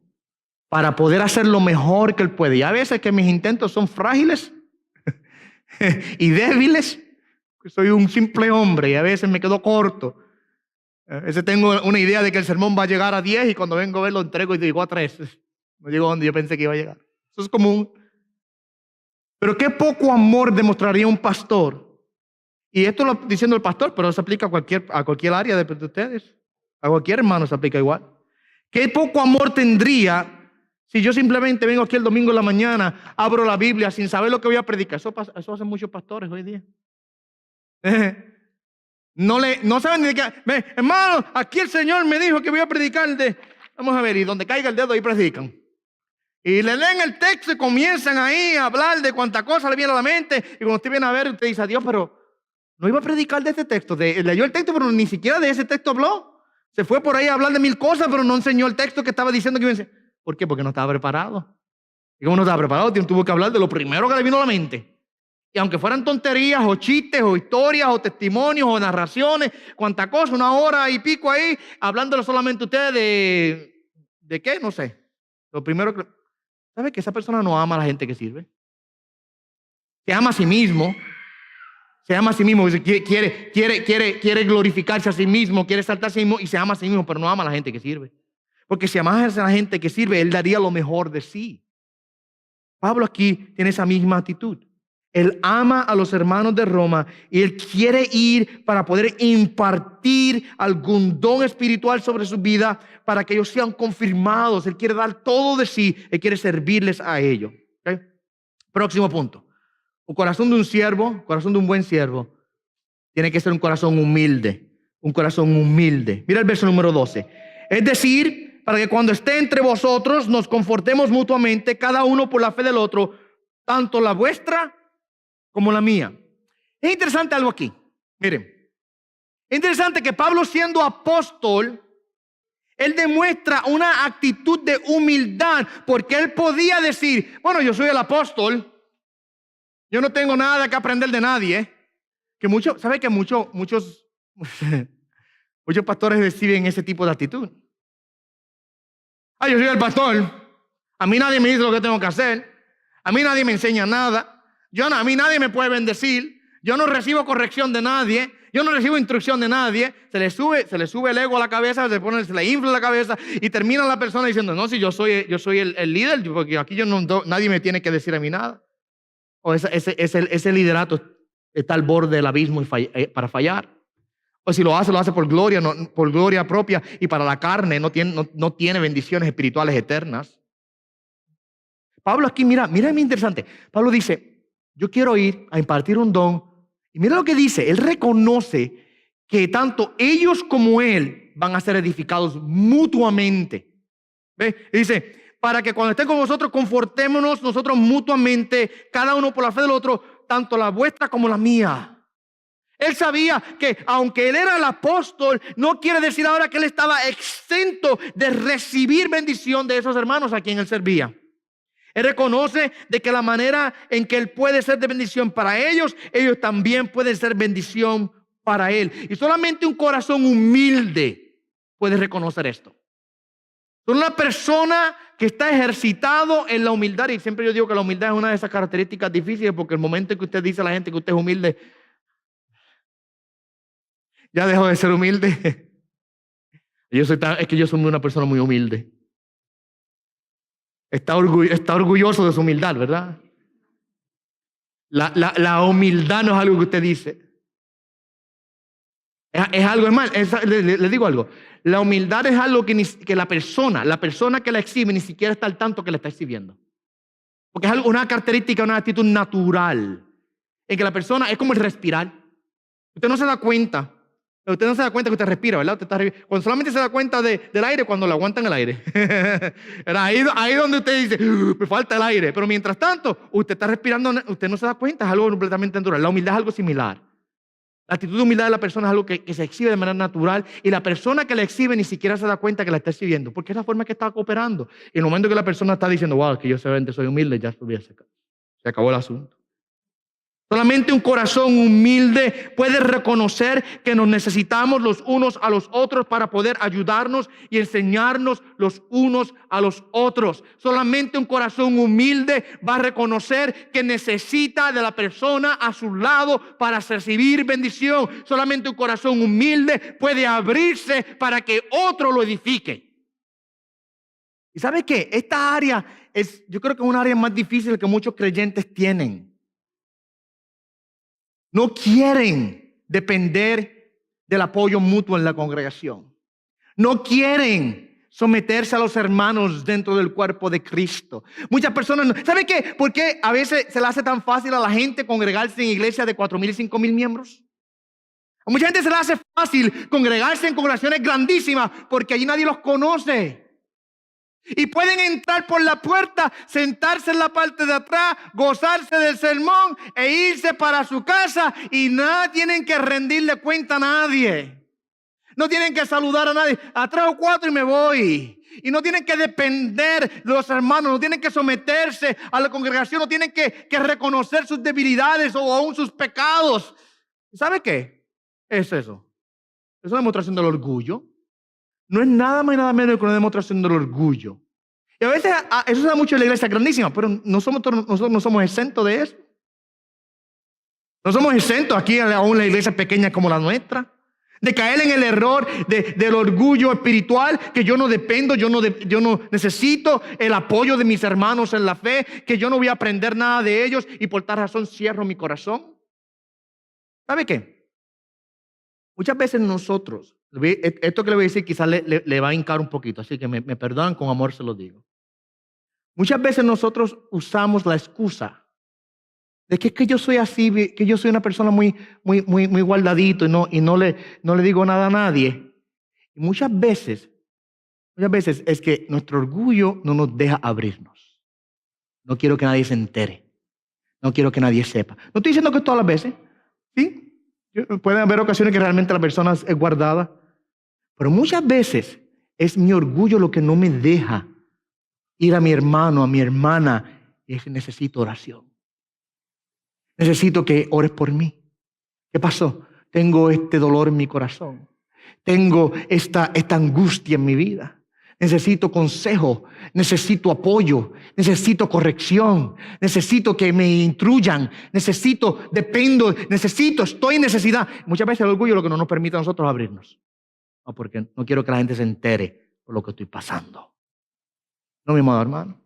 para poder hacer lo mejor que él puede? Y a veces que mis intentos son frágiles y débiles, soy un simple hombre y a veces me quedo corto. A veces tengo una idea de que el sermón va a llegar a 10 y cuando vengo a ver lo entrego y digo a 3. No llego donde yo pensé que iba a llegar. Eso es común. Pero qué poco amor demostraría un pastor. Y esto lo diciendo el pastor, pero se aplica a cualquier área de ustedes. A cualquier hermano se aplica igual. Qué poco amor tendría si yo simplemente vengo aquí el domingo en la mañana, abro la Biblia sin saber lo que voy a predicar. Eso hacen muchos pastores hoy día. No saben ni qué. Hermano, aquí el Señor me dijo que voy a predicar vamos a ver, y donde caiga el dedo ahí predican. Y le leen el texto y comienzan ahí a hablar de cuánta cosa le viene a la mente. Y cuando usted viene a ver, usted dice, Dios, pero no iba a predicar de este texto. Leyó el texto, pero ni siquiera de ese texto habló. Se fue por ahí a hablar de 1000 cosas, pero no enseñó el texto que estaba diciendo que iba a enseñar. ¿Por qué? Porque no estaba preparado. Y como no estaba preparado, tuvo que hablar de lo primero que le vino a la mente. Y aunque fueran tonterías o chistes o historias o testimonios o narraciones, cuánta cosa, 1 hora y pico ahí, hablándole solamente a usted ¿de qué? No sé. Lo primero que... ¿Sabe que esa persona no ama a la gente que sirve? Se ama a sí mismo. Se ama a sí mismo. Quiere glorificarse a sí mismo, quiere saltar a sí mismo y se ama a sí mismo, pero no ama a la gente que sirve. Porque si amase a la gente que sirve, él daría lo mejor de sí. Pablo aquí tiene esa misma actitud. Él ama a los hermanos de Roma y él quiere ir para poder impartir algún don espiritual sobre su vida para que ellos sean confirmados. Él quiere dar todo de sí, él quiere servirles a ellos. ¿Okay? Próximo punto. Un corazón de un siervo, corazón de un buen siervo, tiene que ser un corazón humilde. Un corazón humilde. Mira el verso número 12. Es decir, para que cuando esté entre vosotros nos confortemos mutuamente, cada uno por la fe del otro, tanto la vuestra como la mía. Es interesante algo aquí. Miren, es interesante que Pablo, siendo apóstol, él demuestra una actitud de humildad, porque él podía decir, bueno, yo soy el apóstol, yo no tengo nada que aprender de nadie. Que ¿sabe que muchos pastores reciben ese tipo de actitud? Yo soy el pastor, a mí nadie me dice lo que tengo que hacer, a mí nadie me enseña nada. A mí nadie me puede bendecir. Yo no recibo corrección de nadie. Yo no recibo instrucción de nadie. Se le sube el ego a la cabeza, se le infla la cabeza y termina la persona diciendo, no, si yo soy el líder, porque aquí nadie me tiene que decir a mí nada. O ese liderato está al borde del abismo para fallar. O si lo hace por gloria propia y para la carne, no tiene bendiciones espirituales eternas. Pablo aquí, mira, es muy interesante. Pablo dice, yo quiero ir a impartir un don. Y mira lo que dice. Él reconoce que tanto ellos como él van a ser edificados mutuamente. ¿Ve? Y dice, para que cuando estén con vosotros confortémonos nosotros mutuamente, cada uno por la fe del otro, tanto la vuestra como la mía. Él sabía que aunque él era el apóstol, no quiere decir ahora que él estaba exento de recibir bendición de esos hermanos a quien él servía. Él reconoce de que la manera en que él puede ser de bendición para ellos, ellos también pueden ser bendición para él. Y solamente un corazón humilde puede reconocer esto. Una persona que está ejercitado en la humildad, y siempre yo digo que la humildad es una de esas características difíciles, porque el momento en que usted dice a la gente que usted es humilde, ya dejó de ser humilde. Es que yo soy una persona muy humilde. Está orgulloso de su humildad, ¿verdad? La humildad no es algo que usted dice. Es algo, es mal. Le digo algo. La humildad es algo que la persona que la exhibe ni siquiera está al tanto que la está exhibiendo. Porque es una característica, una actitud natural. En que la persona es como el respirar. Usted no se da cuenta. Usted no se da cuenta que usted respira, ¿verdad? Cuando solamente se da cuenta del aire cuando le aguantan el aire. ahí donde usted dice, me falta el aire. Pero mientras tanto, usted está respirando, usted no se da cuenta, es algo completamente natural. La humildad es algo similar. La actitud de humildad de la persona es algo que se exhibe de manera natural y la persona que la exhibe ni siquiera se da cuenta que la está exhibiendo, porque es la forma que está cooperando. Y en el momento que la persona está diciendo, wow, que yo soy humilde, ya se acabó el asunto. Solamente un corazón humilde puede reconocer que nos necesitamos los unos a los otros para poder ayudarnos y enseñarnos los unos a los otros. Solamente un corazón humilde va a reconocer que necesita de la persona a su lado para recibir bendición. Solamente un corazón humilde puede abrirse para que otro lo edifique. ¿Y sabe qué? Esta área yo creo que es una área más difícil que muchos creyentes tienen. No quieren depender del apoyo mutuo en la congregación. No quieren someterse a los hermanos dentro del cuerpo de Cristo. Muchas personas no. ¿Saben qué? ¿Por qué a veces se le hace tan fácil a la gente congregarse en iglesias de 4,000 y 5,000 miembros? A mucha gente se le hace fácil congregarse en congregaciones grandísimas porque allí nadie los conoce. Y pueden entrar por la puerta, sentarse en la parte de atrás, gozarse del sermón e irse para su casa y nada tienen que rendirle cuenta a nadie. No tienen que saludar a nadie. A 3 o 4 y me voy. Y no tienen que depender de los hermanos, no tienen que someterse a la congregación, no tienen que reconocer sus debilidades o aún sus pecados. ¿Sabe qué es eso? Es una demostración del orgullo. No es nada más y nada menos que una demostración del orgullo. Y a veces eso se da mucho en la iglesia grandísima, pero nosotros no somos exentos de eso. No somos exentos aquí aún en la iglesia pequeña como la nuestra, de caer en el error del orgullo espiritual, que yo no dependo, yo no necesito el apoyo de mis hermanos en la fe, que yo no voy a aprender nada de ellos y por tal razón cierro mi corazón. ¿Sabe qué? Muchas veces nosotros, esto que le voy a decir quizás le va a hincar un poquito, así que me perdonan, con amor se lo digo. Muchas veces nosotros usamos la excusa de que es que yo soy así, que yo soy una persona muy guardadito y no le digo nada a nadie. Y muchas veces es que nuestro orgullo no nos deja abrirnos. No quiero que nadie se entere. No quiero que nadie sepa. No estoy diciendo que todas las veces, ¿sí? Pueden haber ocasiones que realmente la persona es guardada, pero muchas veces es mi orgullo lo que no me deja ir a mi hermano, a mi hermana, y es que necesito oración. Necesito que ores por mí. ¿Qué pasó? Tengo este dolor en mi corazón. Tengo esta angustia en mi vida. Necesito consejo, necesito apoyo, necesito corrección, necesito que me instruyan, estoy en necesidad. Muchas veces el orgullo es lo que no nos permite a nosotros abrirnos. No, porque no quiero que la gente se entere por lo que estoy pasando. No, mi amado hermano,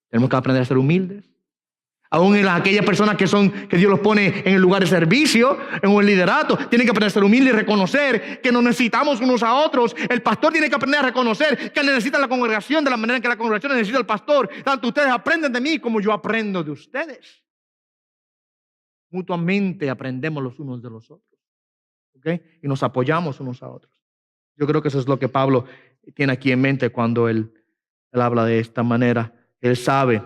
tenemos que aprender a ser humildes. Aún en aquellas personas que Dios los pone en el lugar de servicio, en un liderato, tienen que aprender a ser humildes y reconocer que nos necesitamos unos a otros. El pastor tiene que aprender a reconocer que él necesita la congregación de la manera en que la congregación necesita al pastor. Tanto ustedes aprenden de mí como yo aprendo de ustedes. Mutuamente aprendemos los unos de los otros. ¿Okay? Y nos apoyamos unos a otros. Yo creo que eso es lo que Pablo tiene aquí en mente cuando él habla de esta manera. Él sabe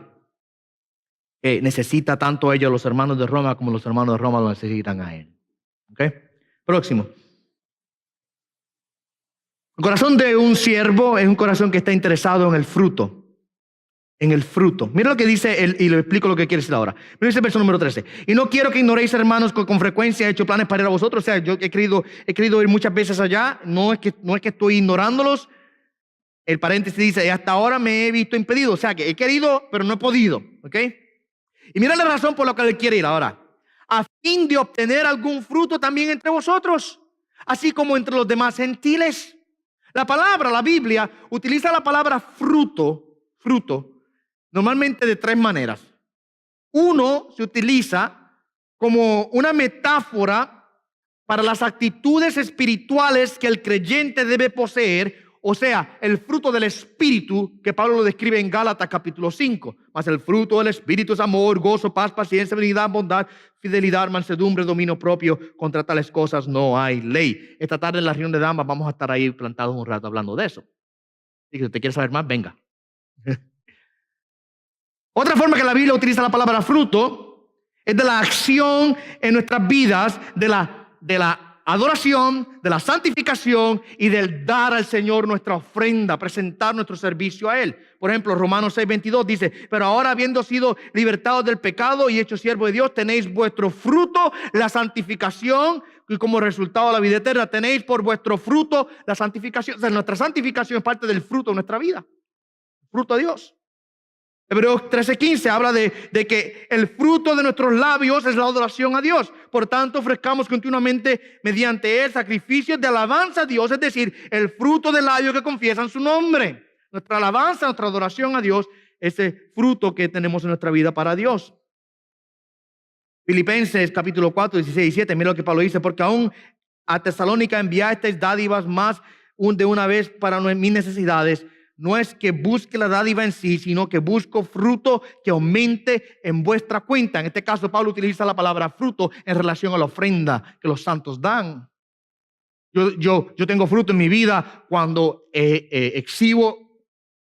que necesita tanto a ellos, los hermanos de Roma, como los hermanos de Roma lo necesitan a él. ¿Okay? Próximo. El corazón de un siervo es un corazón que está interesado en el fruto. En el fruto. Mira lo que dice él y le explico lo que quiere decir ahora. Mira ese verso número 13. Y no quiero que ignoréis, hermanos, que con frecuencia he hecho planes para ir a vosotros. O sea, yo he querido ir muchas veces allá. No es que estoy ignorándolos. El paréntesis dice, hasta ahora me he visto impedido. O sea, que he querido, pero no he podido. ¿Ok? Y mira la razón por la que él quiere ir ahora. A fin de obtener algún fruto también entre vosotros, así como entre los demás gentiles. La Biblia, utiliza la palabra fruto, normalmente de 3 maneras. Uno, se utiliza como una metáfora para las actitudes espirituales que el creyente debe poseer. O sea, el fruto del Espíritu, que Pablo lo describe en Gálatas capítulo 5. Mas el fruto del Espíritu es amor, gozo, paz, paciencia, benignidad, bondad, fidelidad, mansedumbre, dominio propio. Contra tales cosas no hay ley. Esta tarde en la reunión de damas vamos a estar ahí plantados un rato hablando de eso. Así que si usted quiere saber más, venga. Otra forma que la Biblia utiliza la palabra fruto es de la acción en nuestras vidas, de la adoración, de la santificación y del dar al Señor nuestra ofrenda, presentar nuestro servicio a Él. Por ejemplo, Romanos 6:22 dice: pero ahora, habiendo sido libertados del pecado y hechos siervos de Dios, tenéis vuestro fruto la santificación, y como resultado la vida eterna. Tenéis por vuestro fruto la santificación. O sea, nuestra santificación es parte del fruto de nuestra vida, fruto de Dios. Hebreos 13:15 habla de que el fruto de nuestros labios es la adoración a Dios. Por tanto, ofrezcamos continuamente mediante él sacrificios de alabanza a Dios, es decir, el fruto del labio que confiesan su nombre. Nuestra alabanza, nuestra adoración a Dios, ese fruto que tenemos en nuestra vida para Dios. Filipenses capítulo 4, 16 y 17, mira lo que Pablo dice: porque aún a Tesalónica enviasteis dádivas más de una vez para mis necesidades. No es que busque la dádiva en sí, sino que busco fruto que aumente en vuestra cuenta. En este caso, Pablo utiliza la palabra fruto en relación a la ofrenda que los santos dan. Yo tengo fruto en mi vida cuando exhibo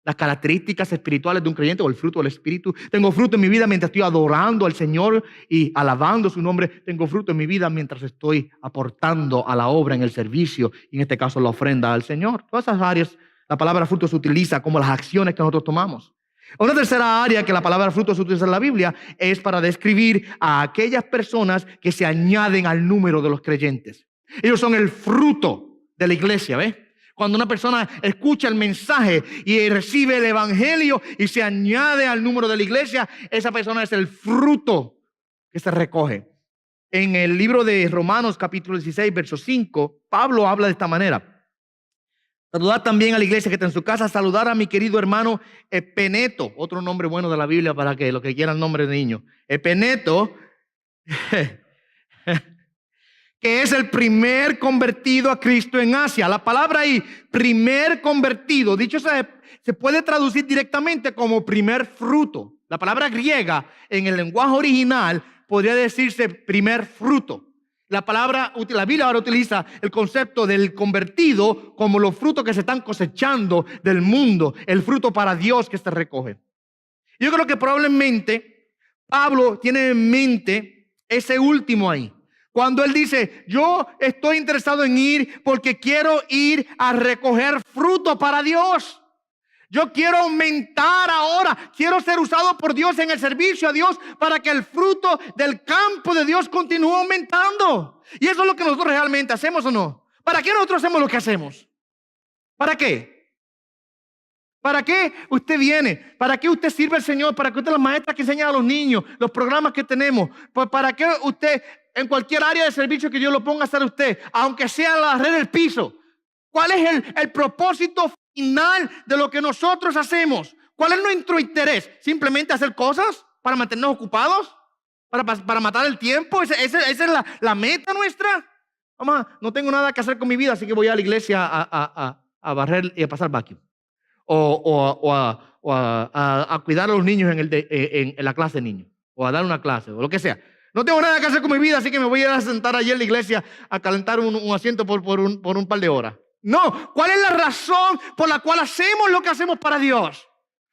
las características espirituales de un creyente, o el fruto del Espíritu. Tengo fruto en mi vida mientras estoy adorando al Señor y alabando su nombre. Tengo fruto en mi vida mientras estoy aportando a la obra en el servicio, y en este caso la ofrenda al Señor. Todas esas áreas, la palabra fruto se utiliza como las acciones que nosotros tomamos. Una tercera área que la palabra fruto se utiliza en la Biblia es para describir a aquellas personas que se añaden al número de los creyentes. Ellos son el fruto de la iglesia, ¿ves? Cuando una persona escucha el mensaje y recibe el evangelio y se añade al número de la iglesia, esa persona es el fruto que se recoge. En el libro de Romanos capítulo 16, verso 5, Pablo habla de esta manera: saludad también a la iglesia que está en su casa. Saludar a mi querido hermano Epeneto, otro nombre bueno de la Biblia para que los que quieran nombre de niño. Epeneto, que es el primer convertido a Cristo en Asia. La palabra ahí, primer convertido, dicho sea, se puede traducir directamente como primer fruto. La palabra griega en el lenguaje original podría decirse primer fruto. La Biblia ahora utiliza el concepto del convertido como los frutos que se están cosechando del mundo, el fruto para Dios que se recoge. Yo creo que probablemente Pablo tiene en mente ese último ahí. Cuando él dice: yo estoy interesado en ir porque quiero ir a recoger fruto para Dios. Yo quiero aumentar ahora, quiero ser usado por Dios en el servicio a Dios para que el fruto del campo de Dios continúe aumentando. Y eso es lo que nosotros realmente hacemos, ¿o no? ¿Para qué nosotros hacemos lo que hacemos? ¿Para qué? ¿Para qué usted viene? ¿Para qué usted sirve al Señor? ¿Para qué usted es la maestra que enseña a los niños? Los programas que tenemos. ¿Para qué usted en cualquier área de servicio que Dios lo ponga a hacer usted? Aunque sea la red del piso. ¿Cuál es el propósito final de lo que nosotros hacemos? ¿Cuál es nuestro interés? ¿Simplemente hacer cosas para mantenernos ocupados? ¿Para matar el tiempo? ¿Esa es la meta nuestra? Mamá, no tengo nada que hacer con mi vida, así que voy a la iglesia a barrer y a pasar vacuum. O a cuidar a los niños en la clase de niños. O a dar una clase, o lo que sea. No tengo nada que hacer con mi vida, así que me voy a ir a sentar allí en la iglesia a calentar un asiento por un par de horas. No, ¿cuál es la razón por la cual hacemos lo que hacemos para Dios?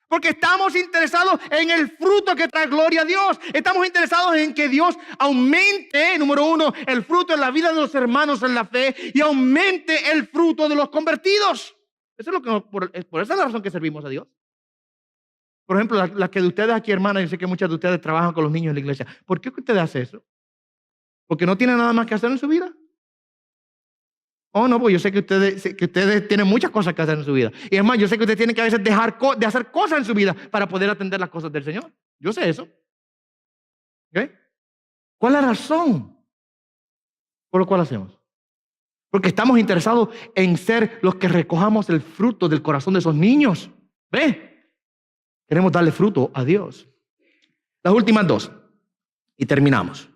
Porque estamos interesados en el fruto que trae gloria a Dios. Estamos interesados en que Dios aumente, número uno, el fruto en la vida de los hermanos en la fe, y aumente el fruto de los convertidos. Eso es lo que, por esa es la razón que servimos a Dios. Por ejemplo, las que de ustedes aquí, hermanas, yo sé que muchas de ustedes trabajan con los niños en la iglesia. ¿Por qué ustedes hacen eso? ¿Porque no tienen nada más que hacer en su vida? Oh, no, pues yo sé que ustedes tienen muchas cosas que hacer en su vida. Y es más, yo sé que ustedes tienen que a veces dejar de hacer cosas en su vida para poder atender las cosas del Señor. Yo sé eso. ¿Okay? ¿Cuál es la razón por la cual hacemos? Porque estamos interesados en ser los que recojamos el fruto del corazón de esos niños. ¿Ve? Queremos darle fruto a Dios. Las últimas dos. Y terminamos.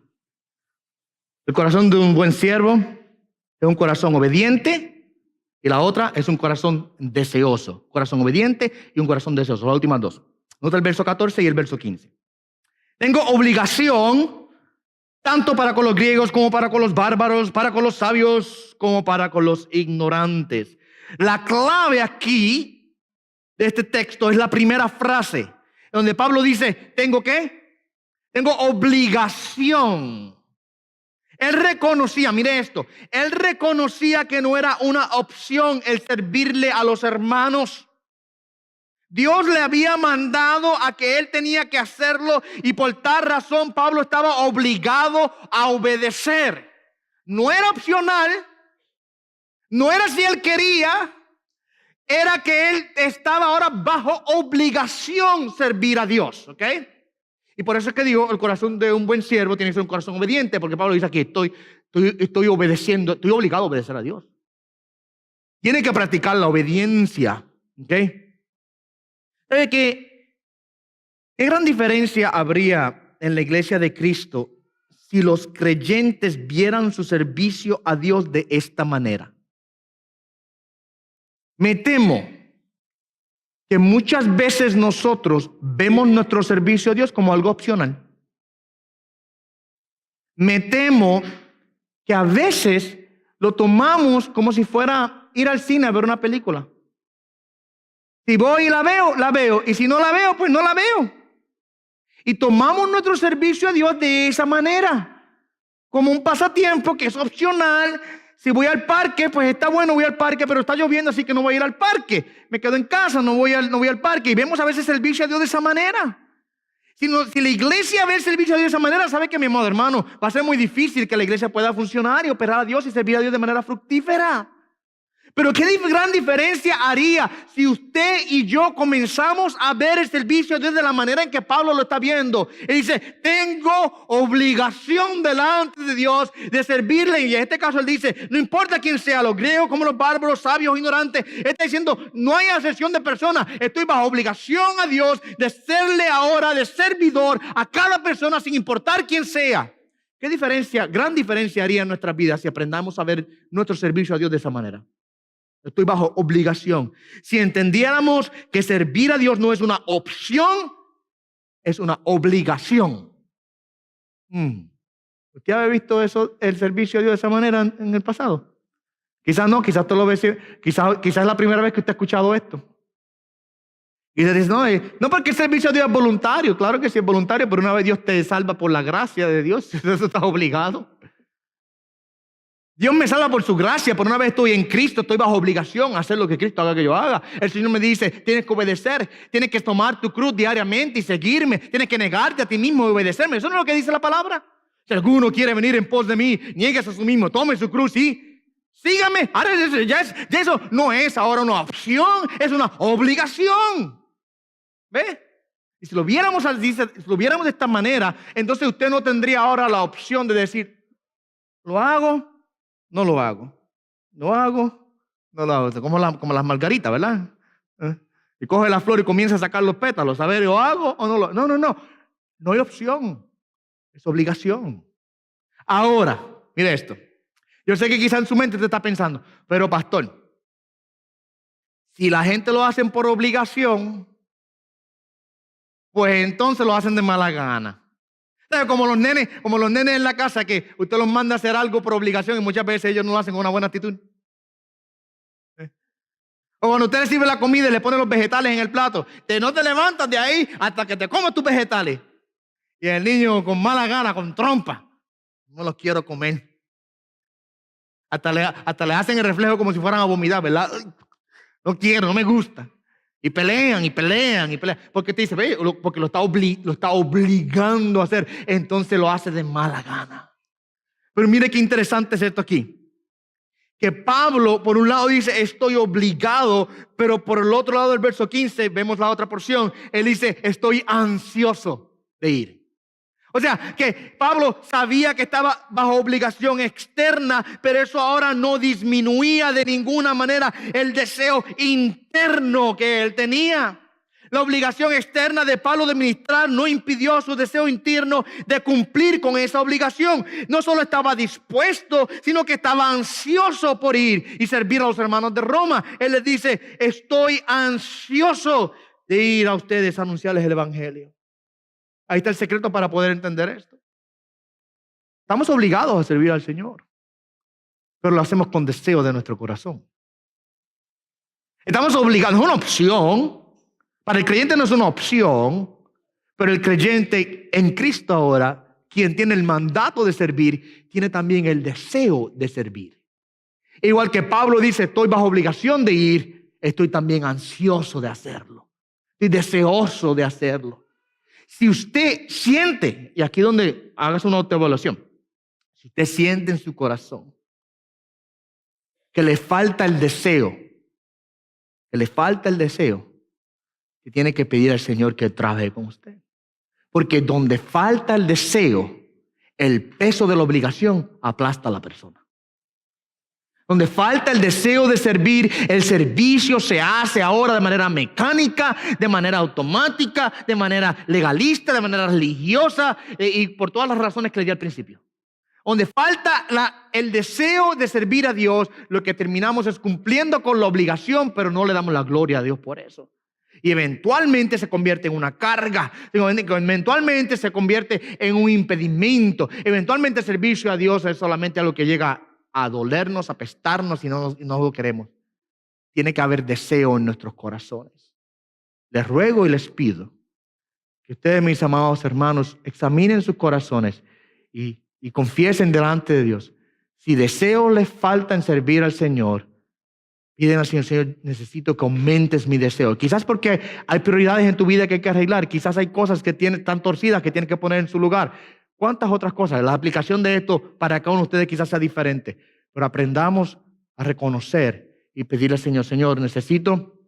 El corazón de un buen siervo es un corazón obediente, y la otra es un corazón deseoso. Corazón obediente y un corazón deseoso. Las últimas dos. Nota el verso 14 y el verso 15. Tengo obligación tanto para con los griegos como para con los bárbaros, para con los sabios como para con los ignorantes. La clave aquí de este texto es la primera frase, donde Pablo dice: ¿tengo qué? Tengo obligación. Él reconocía, mire esto, él reconocía que no era una opción el servirle a los hermanos. Dios le había mandado a que él tenía que hacerlo y por tal razón Pablo estaba obligado a obedecer. No era opcional, no era si él quería, era que él estaba ahora bajo obligación servir a Dios, ¿ok? Y por eso es que digo, el corazón de un buen siervo tiene que ser un corazón obediente, porque Pablo dice aquí, estoy obedeciendo, estoy obligado a obedecer a Dios. Tiene que practicar la obediencia, ¿ok? ¿Sabe qué gran diferencia habría en la iglesia de Cristo si los creyentes vieran su servicio a Dios de esta manera? Me temo que muchas veces nosotros vemos nuestro servicio a Dios como algo opcional. Me temo que a veces lo tomamos como si fuera ir al cine a ver una película. Si voy y la veo. Y si no la veo, pues no la veo. Y tomamos nuestro servicio a Dios de esa manera, como un pasatiempo que es opcional. Si voy al parque, pues está bueno, voy al parque, pero está lloviendo, así que no voy a ir al parque. Me quedo en casa, no voy al parque. Y vemos a veces el servicio a Dios de esa manera. Si la iglesia ve el servicio a Dios de esa manera, sabe que, mi amado hermano, va a ser muy difícil que la iglesia pueda funcionar y operar a Dios y servir a Dios de manera fructífera. Pero qué gran diferencia haría si usted y yo comenzamos a ver el servicio de Dios de la manera en que Pablo lo está viendo. Él dice, tengo obligación delante de Dios de servirle. Y en este caso él dice, no importa quién sea, los griegos como los bárbaros, sabios, ignorantes. Él está diciendo, no hay acepción de personas. Estoy bajo obligación a Dios de serle ahora de servidor a cada persona sin importar quién sea. ¿Qué diferencia, gran diferencia haría en nuestras vidas si aprendamos a ver nuestro servicio a Dios de esa manera? Estoy bajo obligación. Si entendiéramos que servir a Dios no es una opción, es una obligación. ¿Usted había visto eso, el servicio a Dios de esa manera en el pasado? Quizás no, quizás usted lo ve, quizás es la primera vez que usted ha escuchado esto. Y usted dice, no porque el servicio a Dios es voluntario. Claro que sí es voluntario, pero una vez Dios te salva por la gracia de Dios, eso está obligado. Dios me salva por su gracia, por una vez estoy en Cristo, estoy bajo obligación a hacer lo que Cristo haga que yo haga. El Señor me dice, tienes que obedecer, tienes que tomar tu cruz diariamente y seguirme, tienes que negarte a ti mismo y obedecerme. Eso no es lo que dice la palabra. Si alguno quiere venir en pos de mí, niegues a sí mismo, tome su cruz y sígame. Ahora ya eso no es ahora una opción, es una obligación. ¿Ve? Y si lo viéramos de esta manera, entonces usted no tendría ahora la opción de decir, ¿lo hago? No lo hago. ¿Lo hago? No lo hago. Como las margaritas, ¿verdad? Y coge la flor y comienza a sacar los pétalos. A ver, ¿lo hago o no lo hago? No. No hay opción. Es obligación. Ahora, mire esto. Yo sé que quizá en su mente te está pensando, pero pastor, si la gente lo hacen por obligación, pues entonces lo hacen de mala gana. Como los nenes en la casa que usted los manda a hacer algo por obligación y muchas veces ellos no lo hacen con una buena actitud. O cuando usted le sirve la comida y le pone los vegetales en el plato, no te levantas de ahí hasta que te comas tus vegetales. Y el niño con mala gana, con trompa, no los quiero comer. Hasta le hacen el reflejo como si fueran a vomitar, ¿verdad? No quiero, no me gusta. Y pelean. Porque te dice, ve, porque lo está obligando a hacer. Entonces lo hace de mala gana. Pero mire qué interesante es esto aquí. Que Pablo, por un lado dice, estoy obligado. Pero por el otro lado del verso 15, vemos la otra porción. Él dice, estoy ansioso de ir. O sea, que Pablo sabía que estaba bajo obligación externa, pero eso ahora no disminuía de ninguna manera el deseo interno que él tenía. La obligación externa de Pablo de ministrar no impidió su deseo interno de cumplir con esa obligación. No solo estaba dispuesto, sino que estaba ansioso por ir y servir a los hermanos de Roma. Él les dice, estoy ansioso de ir a ustedes a anunciarles el evangelio. Ahí está el secreto para poder entender esto. Estamos obligados a servir al Señor, pero lo hacemos con deseo de nuestro corazón. Estamos obligados, es una opción. Para el creyente no es una opción, pero el creyente en Cristo ahora quien tiene el mandato de servir, tiene también el deseo de servir. Igual que Pablo dice, estoy bajo obligación de ir, estoy también ansioso de hacerlo. Estoy deseoso de hacerlo. Si usted siente, y aquí donde hagas una autoevaluación, si usted siente en su corazón que le falta el deseo, que tiene que pedir al Señor que trabaje con usted. Porque donde falta el deseo, el peso de la obligación aplasta a la persona. Donde falta el deseo de servir, el servicio se hace ahora de manera mecánica, de manera automática, de manera legalista, de manera religiosa y por todas las razones que le di al principio. Donde falta el deseo de servir a Dios, lo que terminamos es cumpliendo con la obligación, pero no le damos la gloria a Dios por eso. Y eventualmente se convierte en una carga, eventualmente se convierte en un impedimento, eventualmente el servicio a Dios es solamente algo que llega a dolernos, a apestarnos y no lo queremos. Tiene que haber deseo en nuestros corazones. Les ruego y les pido que ustedes, mis amados hermanos, examinen sus corazones y confiesen delante de Dios. Si deseo les falta en servir al Señor, piden al Señor, Señor, necesito que aumentes mi deseo. Quizás porque hay prioridades en tu vida que hay que arreglar. Quizás hay cosas que están torcidas que tienes que poner en su lugar. ¿Cuántas otras cosas? La aplicación de esto para cada uno de ustedes quizás sea diferente. Pero aprendamos a reconocer y pedirle al Señor, Señor, necesito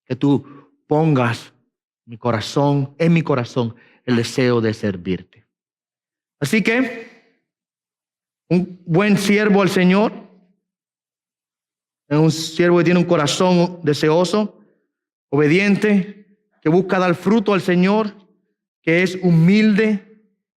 que tú pongas en mi corazón, el deseo de servirte. Así que, un buen siervo al Señor es un siervo que tiene un corazón deseoso, obediente, que busca dar fruto al Señor, que es humilde,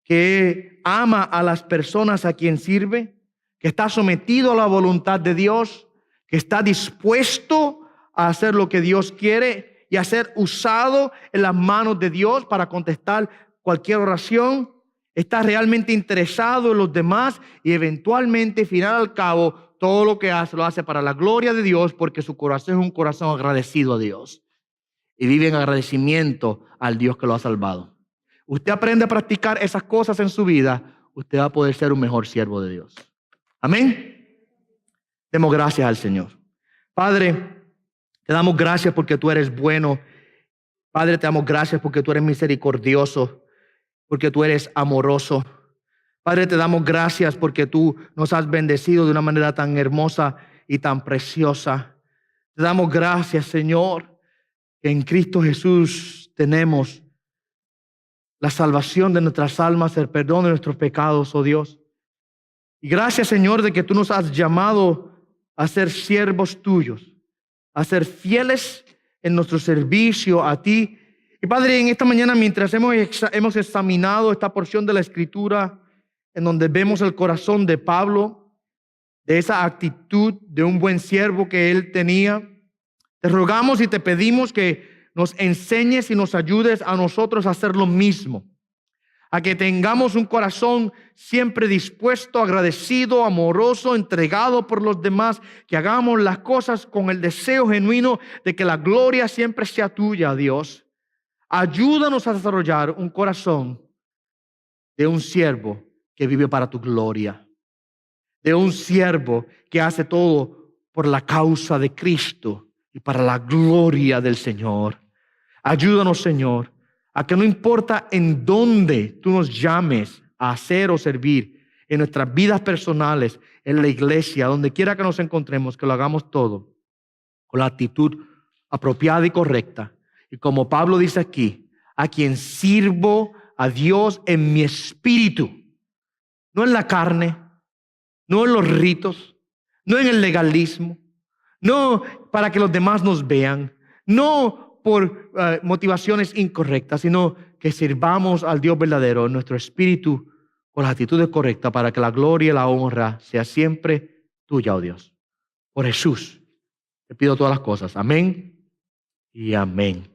que ama a las personas a quien sirve, que está sometido a la voluntad de Dios, que está dispuesto a hacer lo que Dios quiere y a ser usado en las manos de Dios para contestar cualquier oración. Está realmente interesado en los demás y eventualmente, final al cabo, todo lo que hace, lo hace para la gloria de Dios porque su corazón es un corazón agradecido a Dios y vive en agradecimiento al Dios que lo ha salvado. Usted aprende a practicar esas cosas en su vida, usted va a poder ser un mejor siervo de Dios. Amén. Demos gracias al Señor. Padre, te damos gracias porque tú eres bueno. Padre, te damos gracias porque tú eres misericordioso, porque tú eres amoroso. Padre, te damos gracias porque tú nos has bendecido de una manera tan hermosa y tan preciosa. Te damos gracias, Señor, que en Cristo Jesús tenemos la salvación de nuestras almas, el perdón de nuestros pecados, oh Dios. Y gracias, Señor, de que tú nos has llamado a ser siervos tuyos, a ser fieles en nuestro servicio a ti. Y Padre, en esta mañana, mientras hemos examinado esta porción de la Escritura, en donde vemos el corazón de Pablo, de esa actitud de un buen siervo que él tenía, te rogamos y te pedimos que nos enseñes y nos ayudes a nosotros a hacer lo mismo, a que tengamos un corazón siempre dispuesto, agradecido, amoroso, entregado por los demás, que hagamos las cosas con el deseo genuino de que la gloria siempre sea tuya, Dios. Ayúdanos a desarrollar un corazón de un siervo que vive para tu gloria, de un siervo que hace todo por la causa de Cristo y para la gloria del Señor. Ayúdanos, Señor, a que no importa en dónde tú nos llames a hacer o servir, en nuestras vidas personales, en la iglesia, donde quiera que nos encontremos, que lo hagamos todo con la actitud apropiada y correcta. Y como Pablo dice aquí, a quien sirvo a Dios en mi espíritu, no en la carne, no en los ritos, no en el legalismo, no para que los demás nos vean, no por motivaciones incorrectas, sino que sirvamos al Dios verdadero en nuestro espíritu con las actitudes correctas para que la gloria y la honra sea siempre tuya, oh Dios. Por Jesús te pido todas las cosas. Amén y amén.